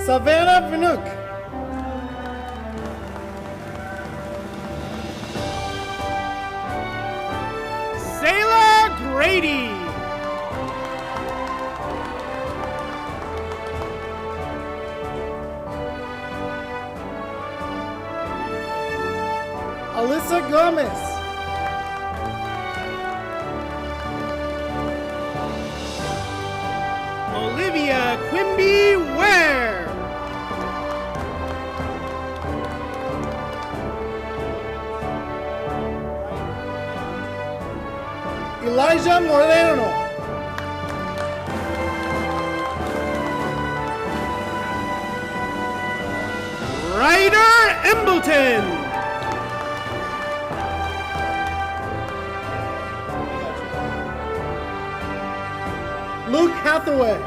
Savannah Vinook. Sayla Grady. Alyssa Gomez. Olivia Quimby Ware. Elijah Moreno. Ryder Embleton. Luke Hathaway.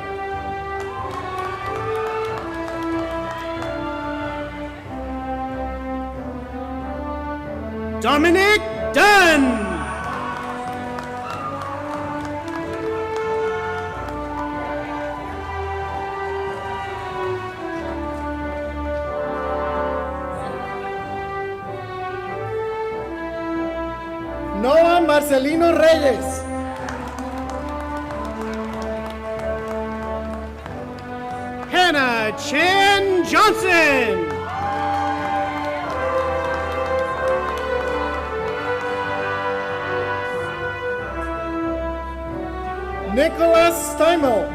Dominic Dunn. Noah Marcelino Reyes. Hannah Chan Johnson. Nicholas Steimel.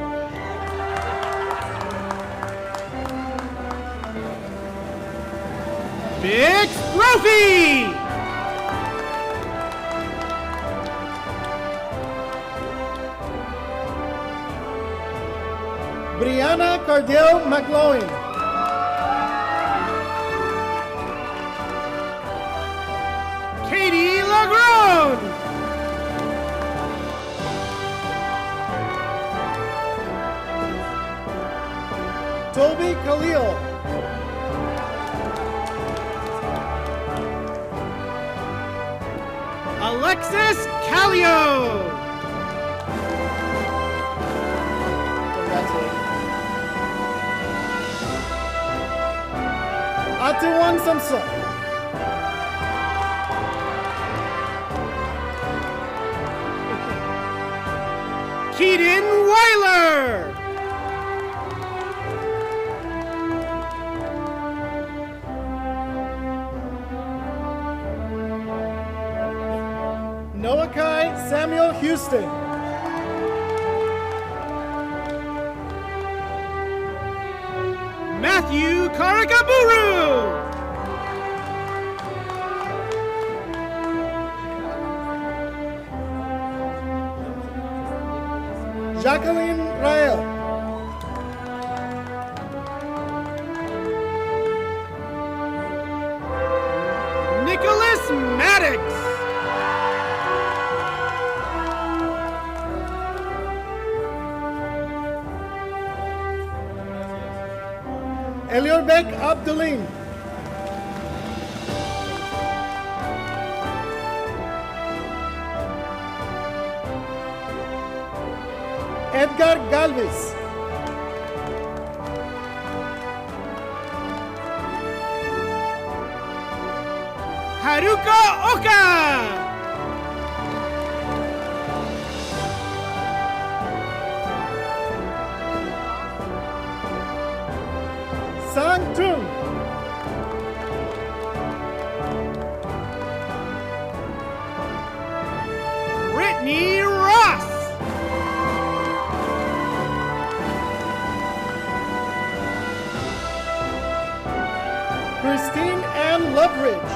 Big Brophy. Brianna Cardell McLoughlin. Katie Lagrone. Toby Khalil. Alexis Callio. Atiwan Samson. Keaton Weiler. Noakai Michael Houston. Matthew Karakaburu. Jacqueline Rael. Nicholas Maddox. Eliorbek Abdulin. Edgar Galvez. Haruka Oka. Sang Tung. Brittany Ross. Christine Ann Loveridge.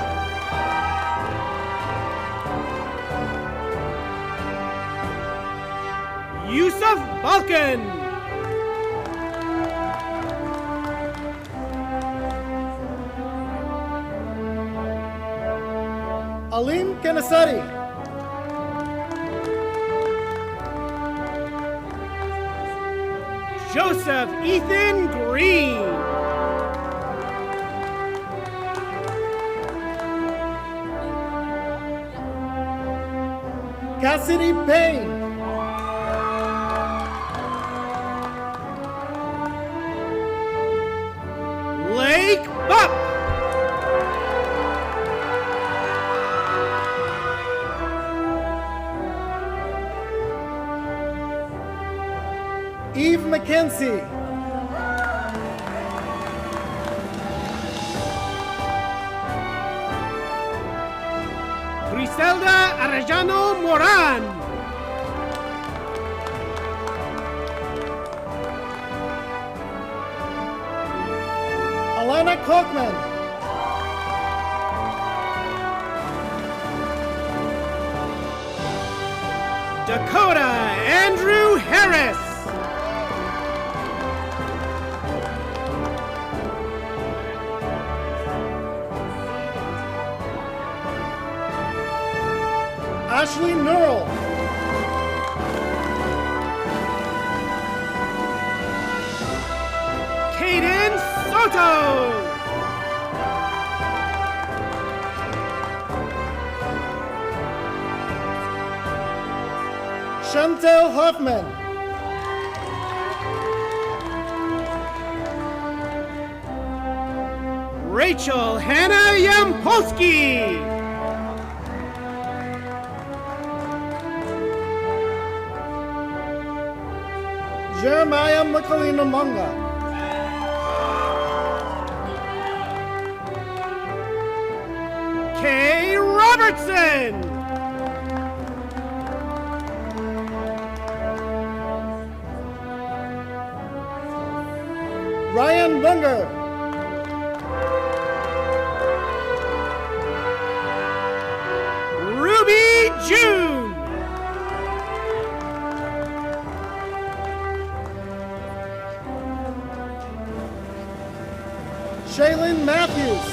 Yusuf Balkan. Alim Kanasari. Joseph Ethan Green. Cassidy Payne. Lake Buck. Eve McKenzie. Griselda Arellano Moran. Alana Kochman. Dakota Andrew Harris. Ashley Nurl. Caden Soto. Chantel Hoffman. Rachel Hannah Yampolsky. Jeremiah Makalina Manga. Kay Robertson. Ryan Bunger. Ruby June. Shaylin Matthews.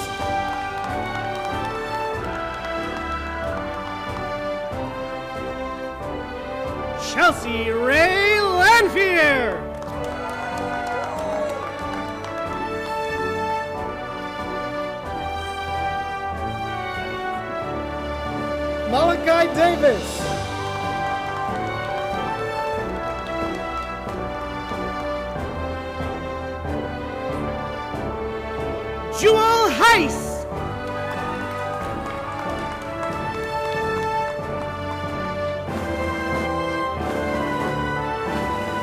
Chelsea Ray Lanfear. Malachi Davis. Jewel Heiss.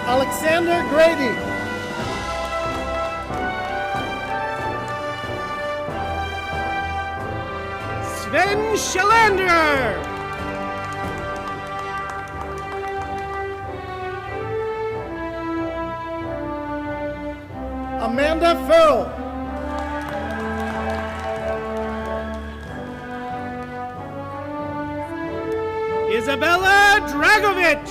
Alexander Grady. Sven Schalander. Amanda Farrell. Isabella Dragovic.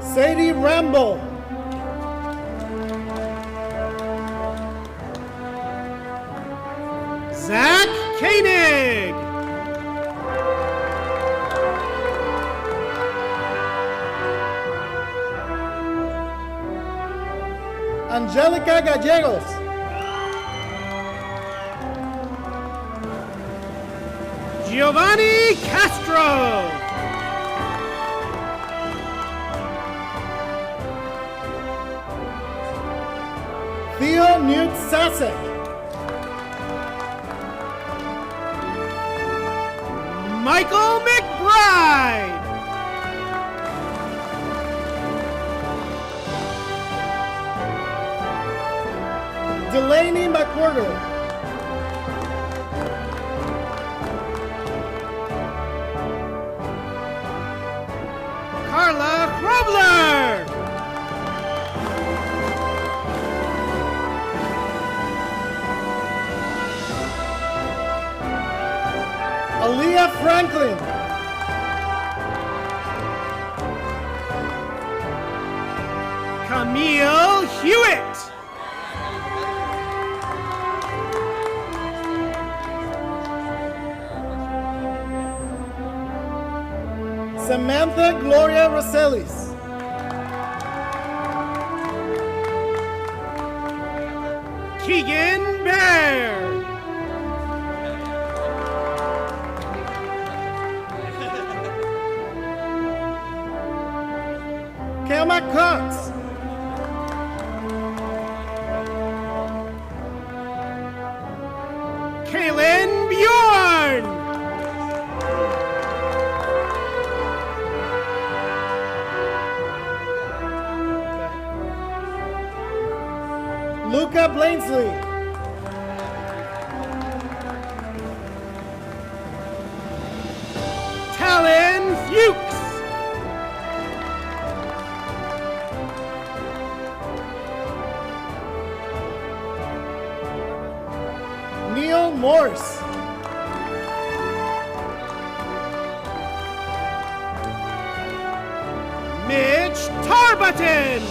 Sadie Rambo. Zach Koenig. Angelica Gallegos. Giovanni Castro. Theo Newt Sasek. Michael McBride. Delaney McWhirter. Carla Krobler. Aaliyah Franklin. Camille Hewitt. Samantha Gloria Rosales. Keegan Bear. Kelma Cox. Kaylin Bjorn. Luca Blainsley. Talon Fuchs. Neil Morse. Mitch Tarbutton.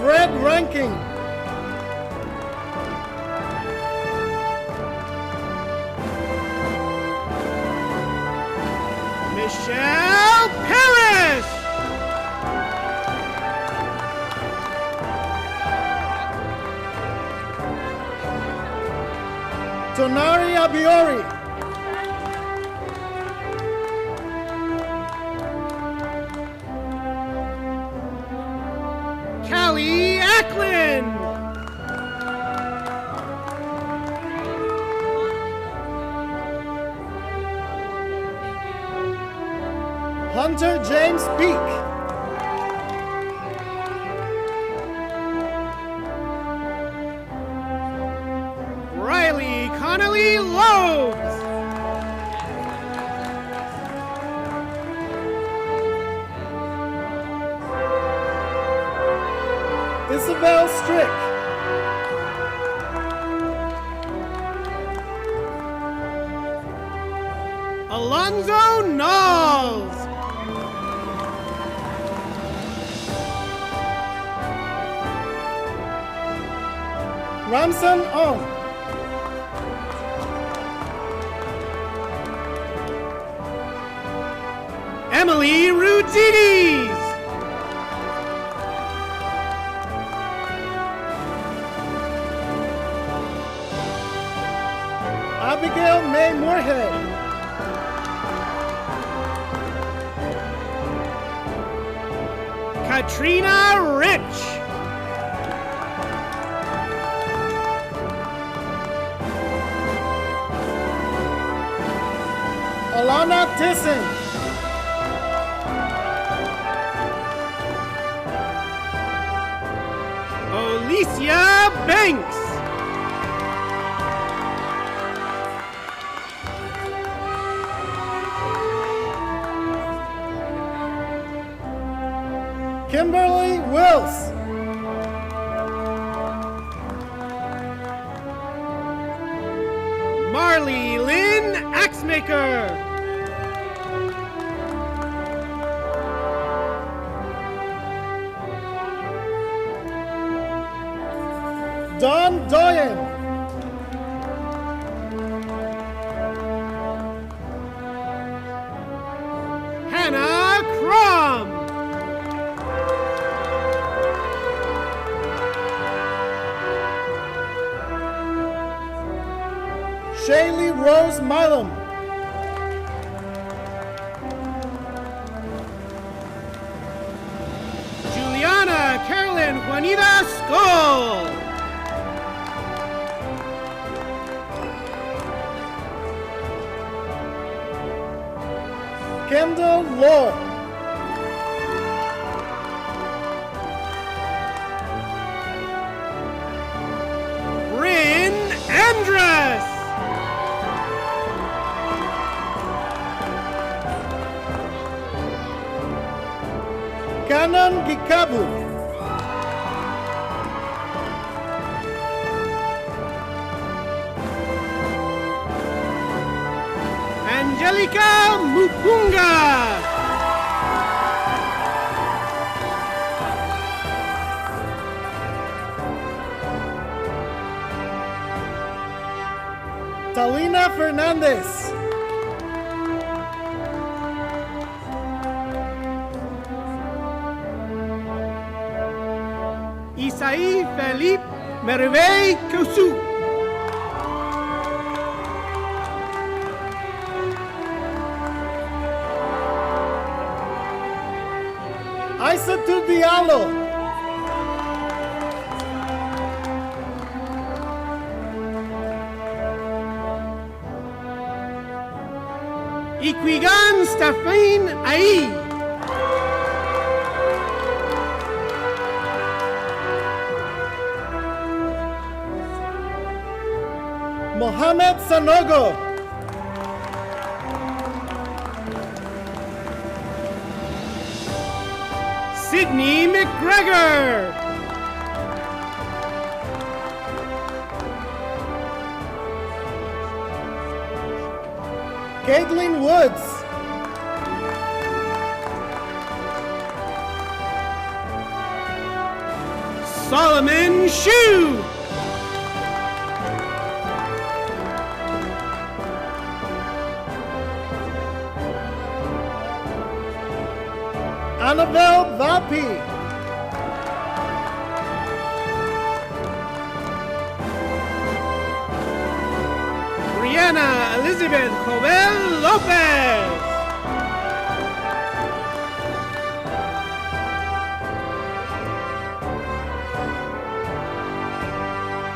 Fred Ranking. Michelle Parrish. Tonari Abiori. Callie Acklin. Hunter James Peak. Riley Connolly Loebs. Isabel Strick. Alonzo Knowles. Ramson Ong. Emily Rudides. Abigail May Moorhead. Katrina Rich. Alana Tisson. Alicia Banks. Kimberly Wills. Marley Lynn Axemaker. Don Doyen. Hannah Crum. Shaylee Rose Milam. Juliana Carolyn Juanita Skoll. Kendall Lord. Bryn Andrus. Canon Gikabu. Angelica Mupunga. Talina Fernandez. Isaí Felipe Merveille Cousu. Aissatou Diallo. Iquigan Stafine Ai. Mohamed Sanogo. Sydney McGregor. Caitlin Woods. Solomon Shue. Annabelle Vapi. Brianna Elizabeth Jovel Lopez.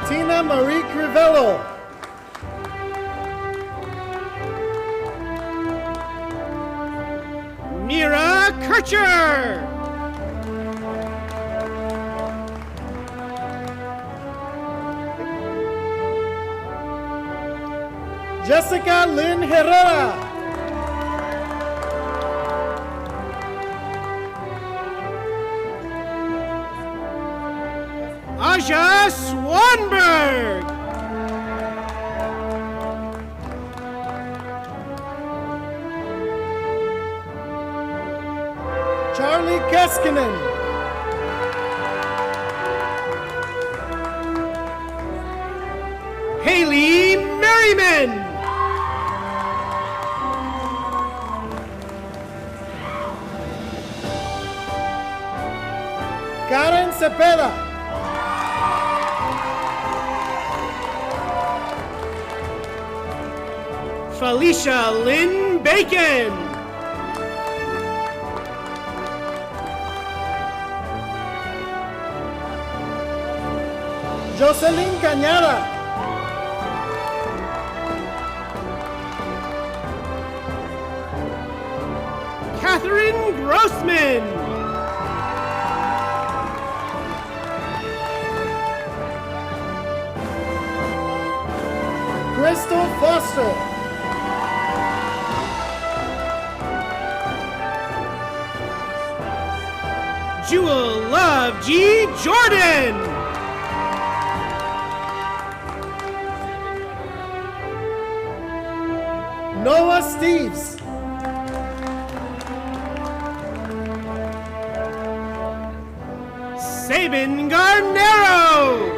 Tina Marie Crivello. Mira Kircher. Jessica Lynn Herrera. Aja Swanberg. Charlie Keskinen. Haley Merriman. Karen Cepeda. Felicia Lynn Bacon. Jocelyn Cañada. Catherine Grossman. Russell. Jewel Love G. Jordan. Noah Steves. Sabin Garnero.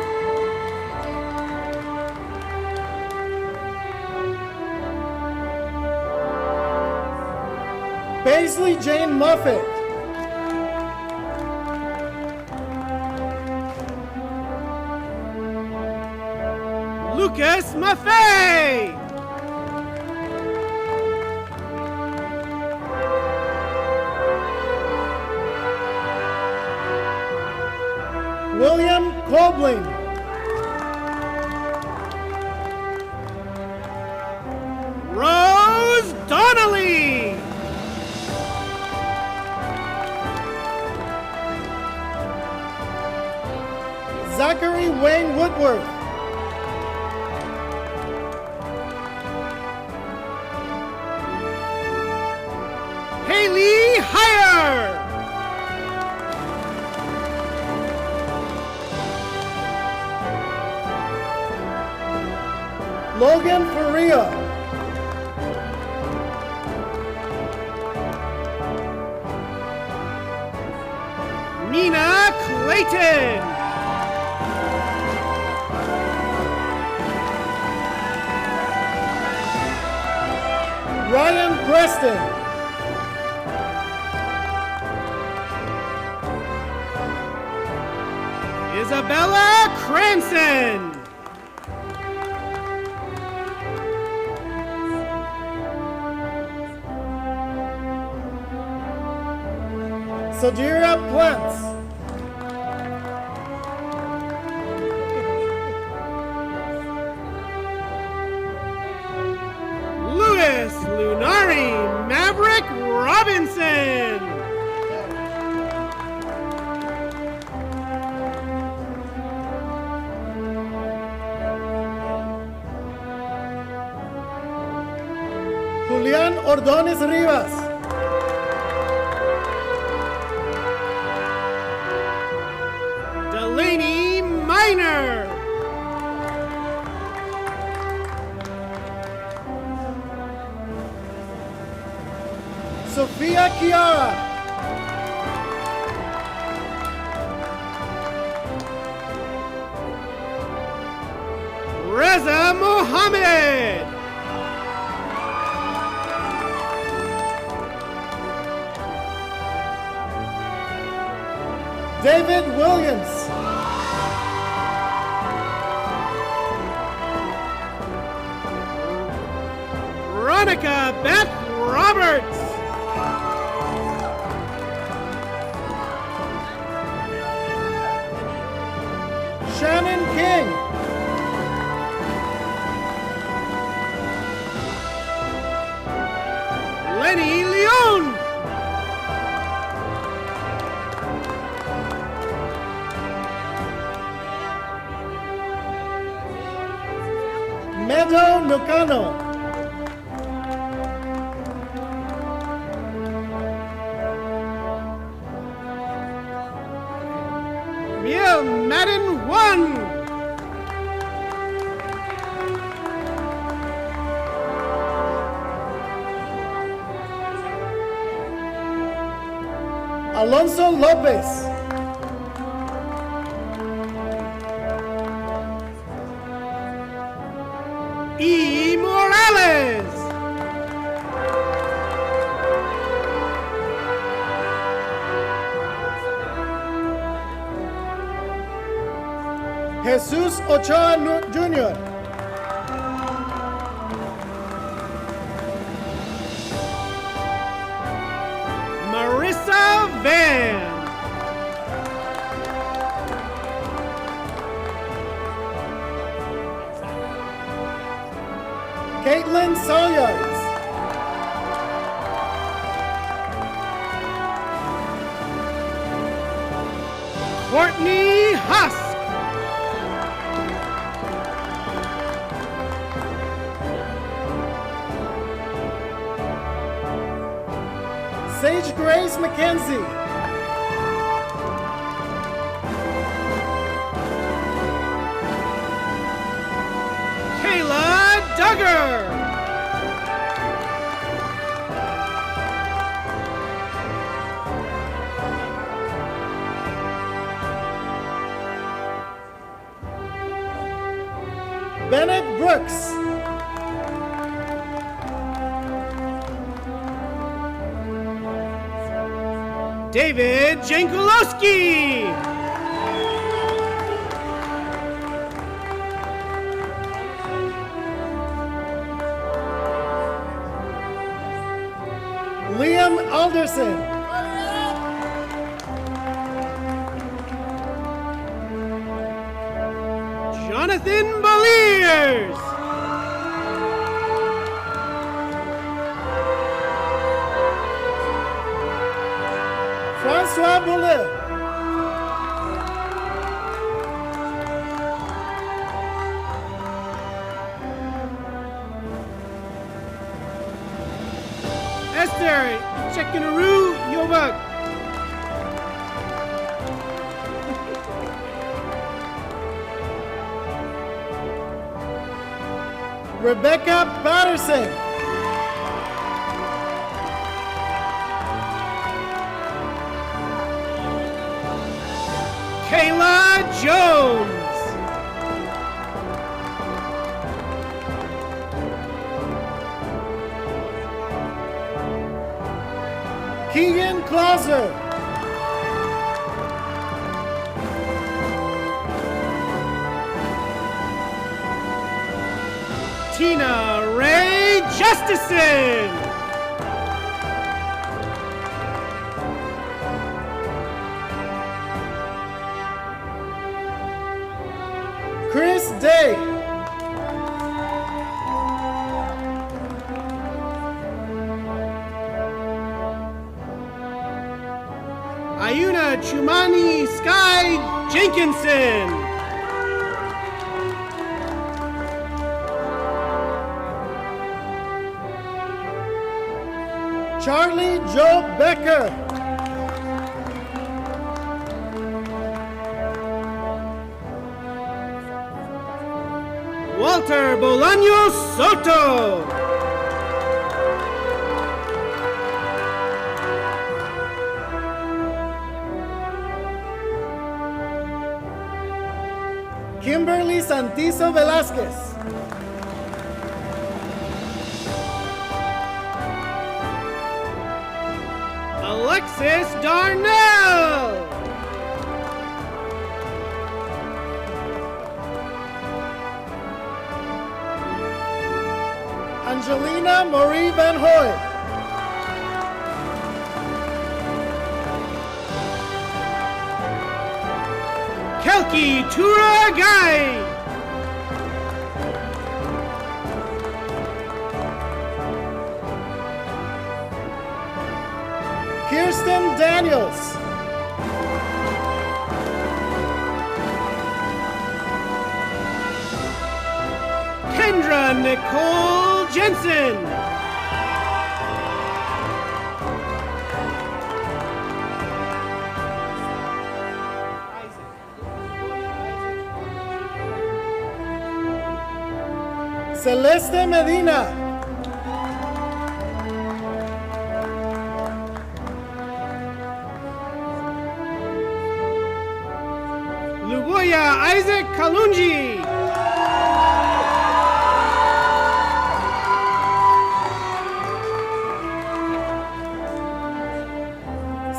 Paisley Jane Muffet. Lucas Maffei. William Kobling. Rose Donnelly. Zachary Wayne Woodworth. Haley Heyer. Logan Faria. Nina Clayton. Ryan Preston. Isabella Cranston. Sadira Plants. Louis Lunari Maverick Robinson. Julián Ordóñez Rivas. Delaney Miner. Sofía Chiara. Reza Mohammed. David Williams. Veronica Beth Roberts. Shannon King. Lenny Leon. Meadow Lucano. Miel Madden 1. Alonso Lopez. E. Morales. Jesus Ochoa Jr. Marissa Van. Caitlin Salyards. Courtney Husk. Sage Grace McKenzie. Kayla Duggar. Bennett Brooks. David Jankulowski. Liam Alderson. Jonathan Beliers. Francois Boulet. Esther Chekinaru Yobak. Rebecca Patterson. Kayla Jones. Keegan Clauser. Tina Ray Justison. Chris Day. Ayuna Chumani Sky Jenkinson. Charlie Joe Becker. Walter Bolaño Soto. Kimberly Santizo Velázquez. Alexis Darnell. Angelina Marie Van Hoy. Kelki Turagai. Kirsten Daniels. Kendra Nicole Jensen. Celeste Medina. Lugoya Isaac Kalunji.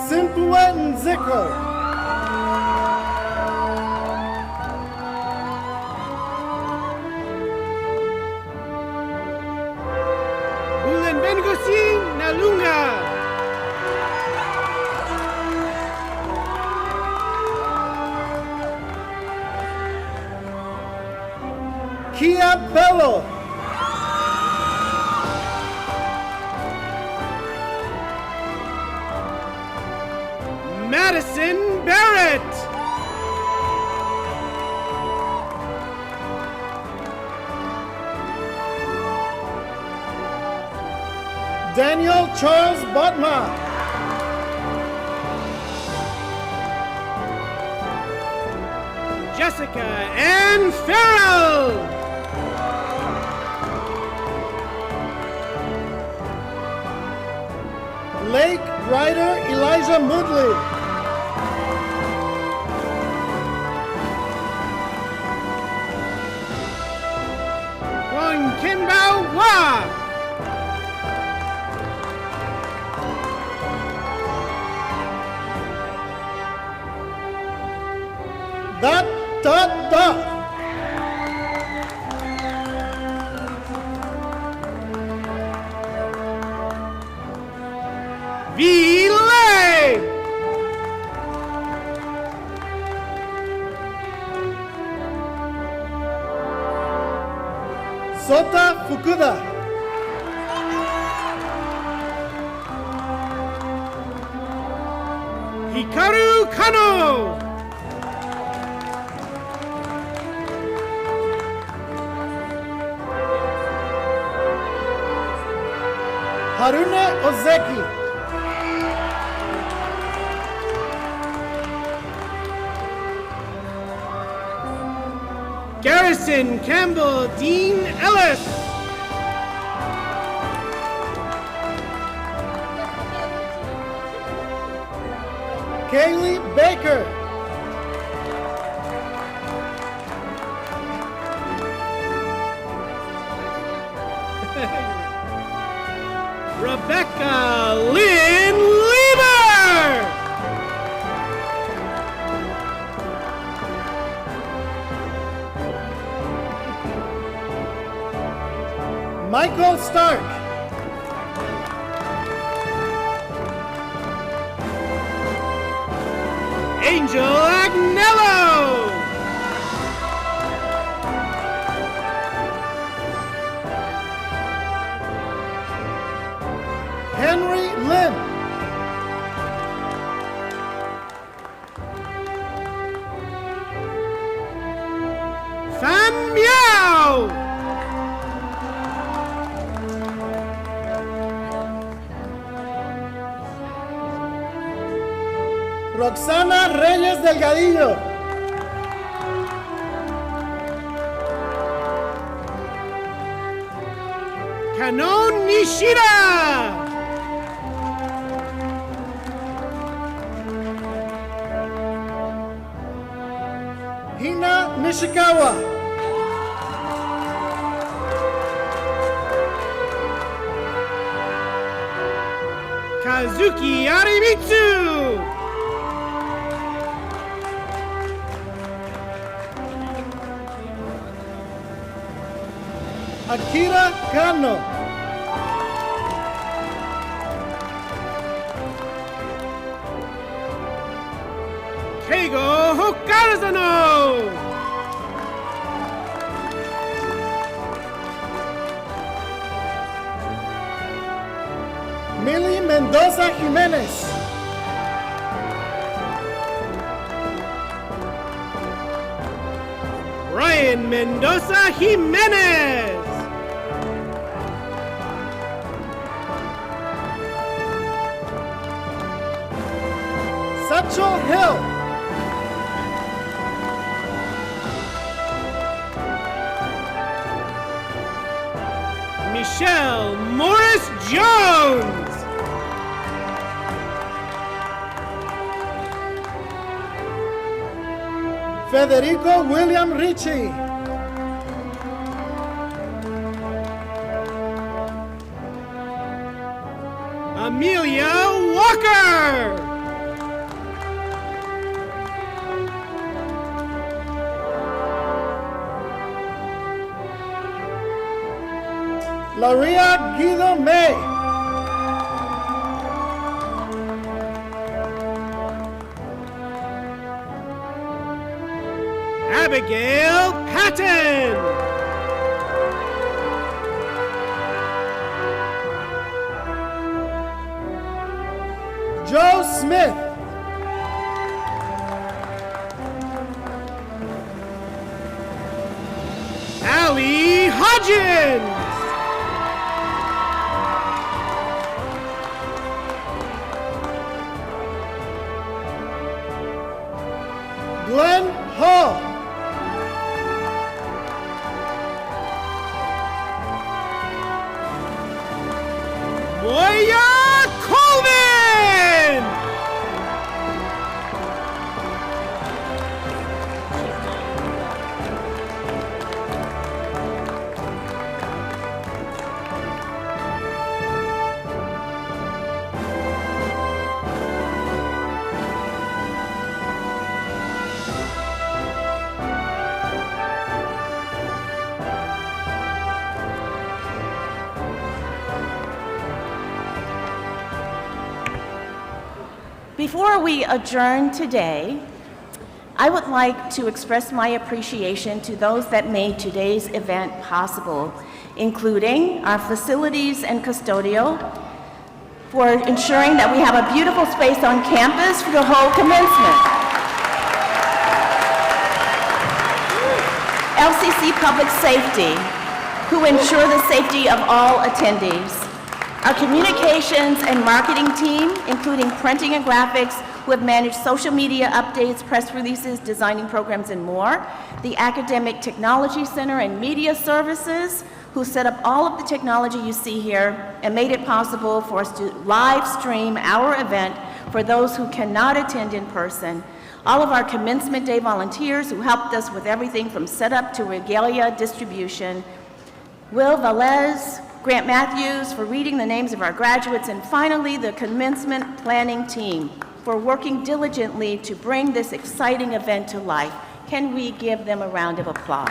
Simpua Nziko. Bulen Bengosi Nalunga. Kia Bello. Madison Barrett. Daniel Charles Botma. Jessica Ann Farrell. Lake Ryder Elijah Moodley. Wang Kimbao Hua. Da. V-Lay. Sota Fukuda. Hikaru Kano. Harune Ozeki. Garrison Campbell Dean Ellis. Kaylee Baker. Rebecca Lynn Lieber. Michael Stark. Angel Agnello. Henry Lynn. Fan Miao. Roxana Reyes Delgadillo. Kanon Nishida. Hina Nishikawa. Kazuki Arimitsu. Akira Kano. Keigo Hokarazano. Millie Mendoza Jimenez. Ryan Mendoza Jimenez. Satchel Hill. Michelle Morris Jones. Federico William Ricci. Amelia Walker. Laria Guido May. Abigail Patton. Joe Smith. Allie Hodgins. Glenn Hall. Before we adjourn today, I would like to express my appreciation to those that made today's event possible, including our facilities and custodial, for ensuring that we have a beautiful space on campus for the whole commencement. LCC Public Safety, who ensure the safety of all attendees. Our communications and marketing team, including printing and graphics, who have managed social media updates, press releases, designing programs, and more. The Academic Technology Center and Media Services, who set up all of the technology you see here and made it possible for us to live stream our event for those who cannot attend in person. All of our Commencement Day volunteers who helped us with everything from setup to regalia distribution. Will Velez, Grant Matthews for reading the names of our graduates, and finally the Commencement Planning Team for working diligently to bring this exciting event to life. Can we give them a round of applause?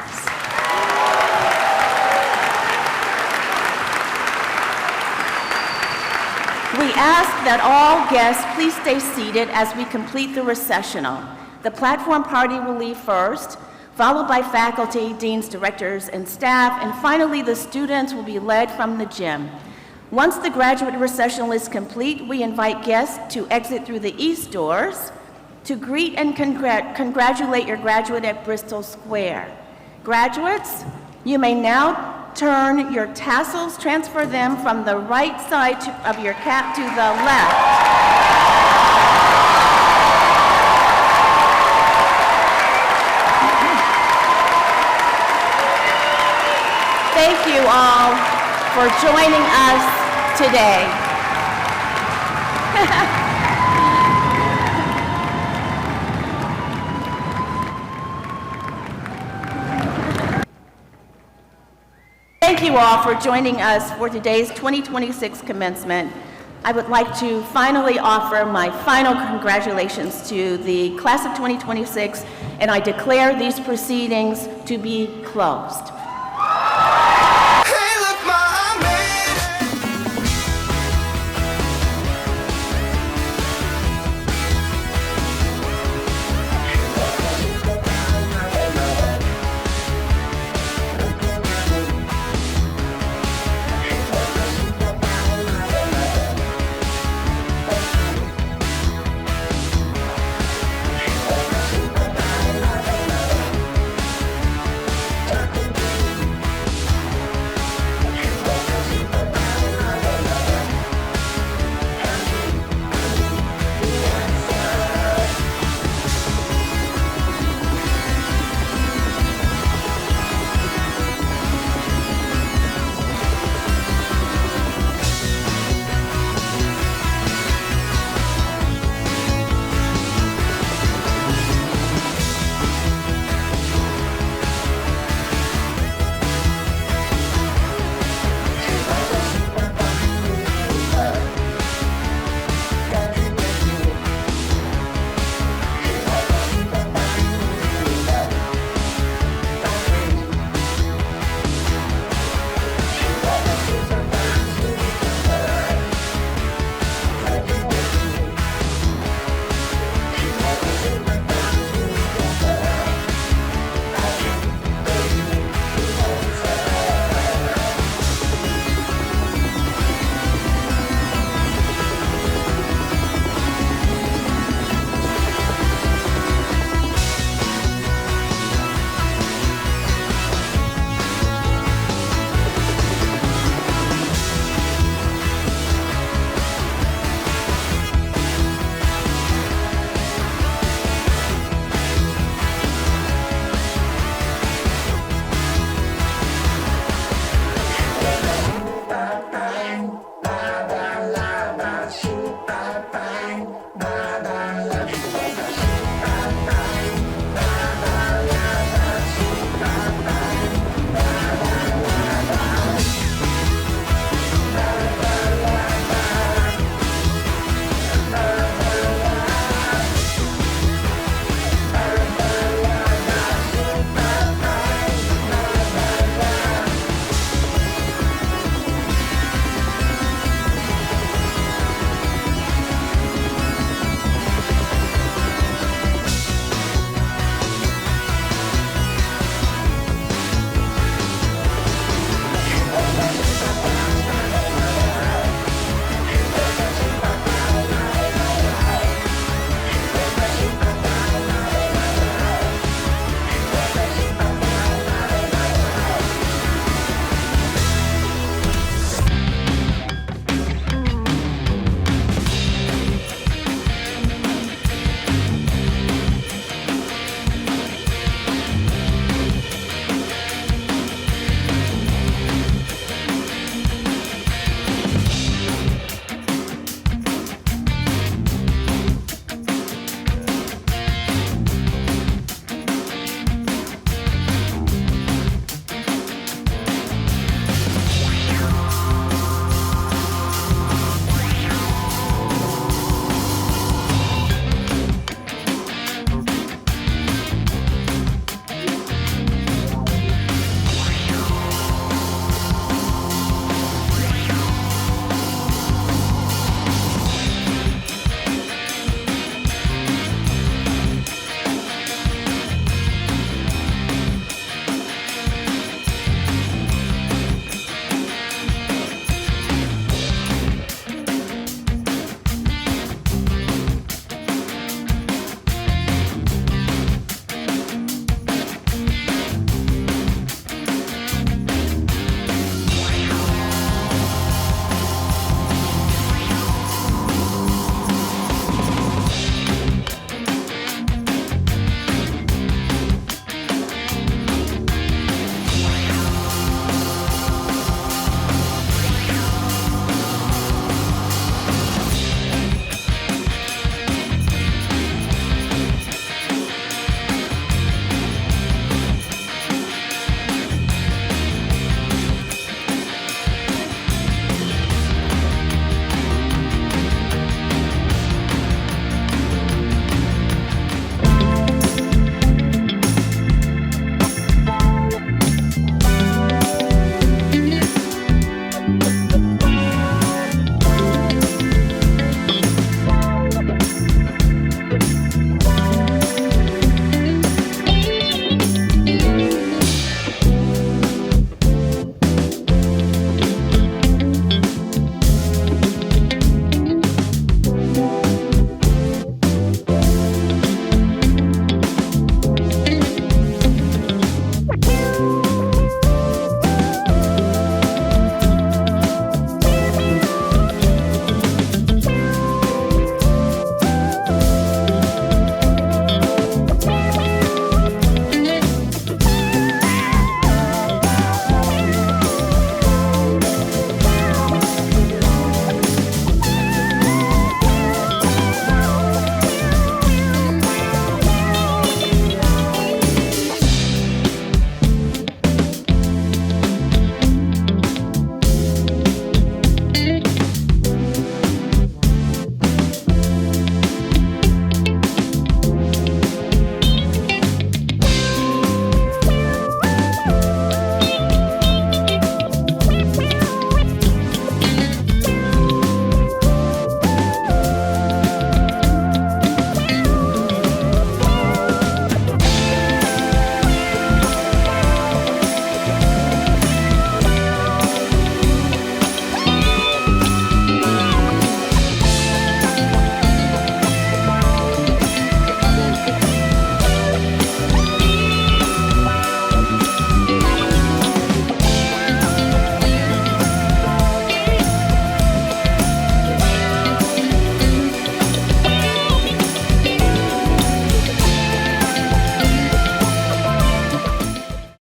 We ask that all guests please stay seated as we complete the recessional. The platform party will leave first, followed by faculty, deans, directors, and staff, and finally the students will be led from the gym. Once the graduate recessional is complete, we invite guests to exit through the east doors to greet and congratulate your graduate at Bristol Square. Graduates, you may now turn your tassels, transfer them from the right side of your cap to the left. Thank you all for joining us today. Thank you all for joining us for today's 2026 commencement. I would like to finally offer my final congratulations to the class of 2026, and I declare these proceedings to be closed.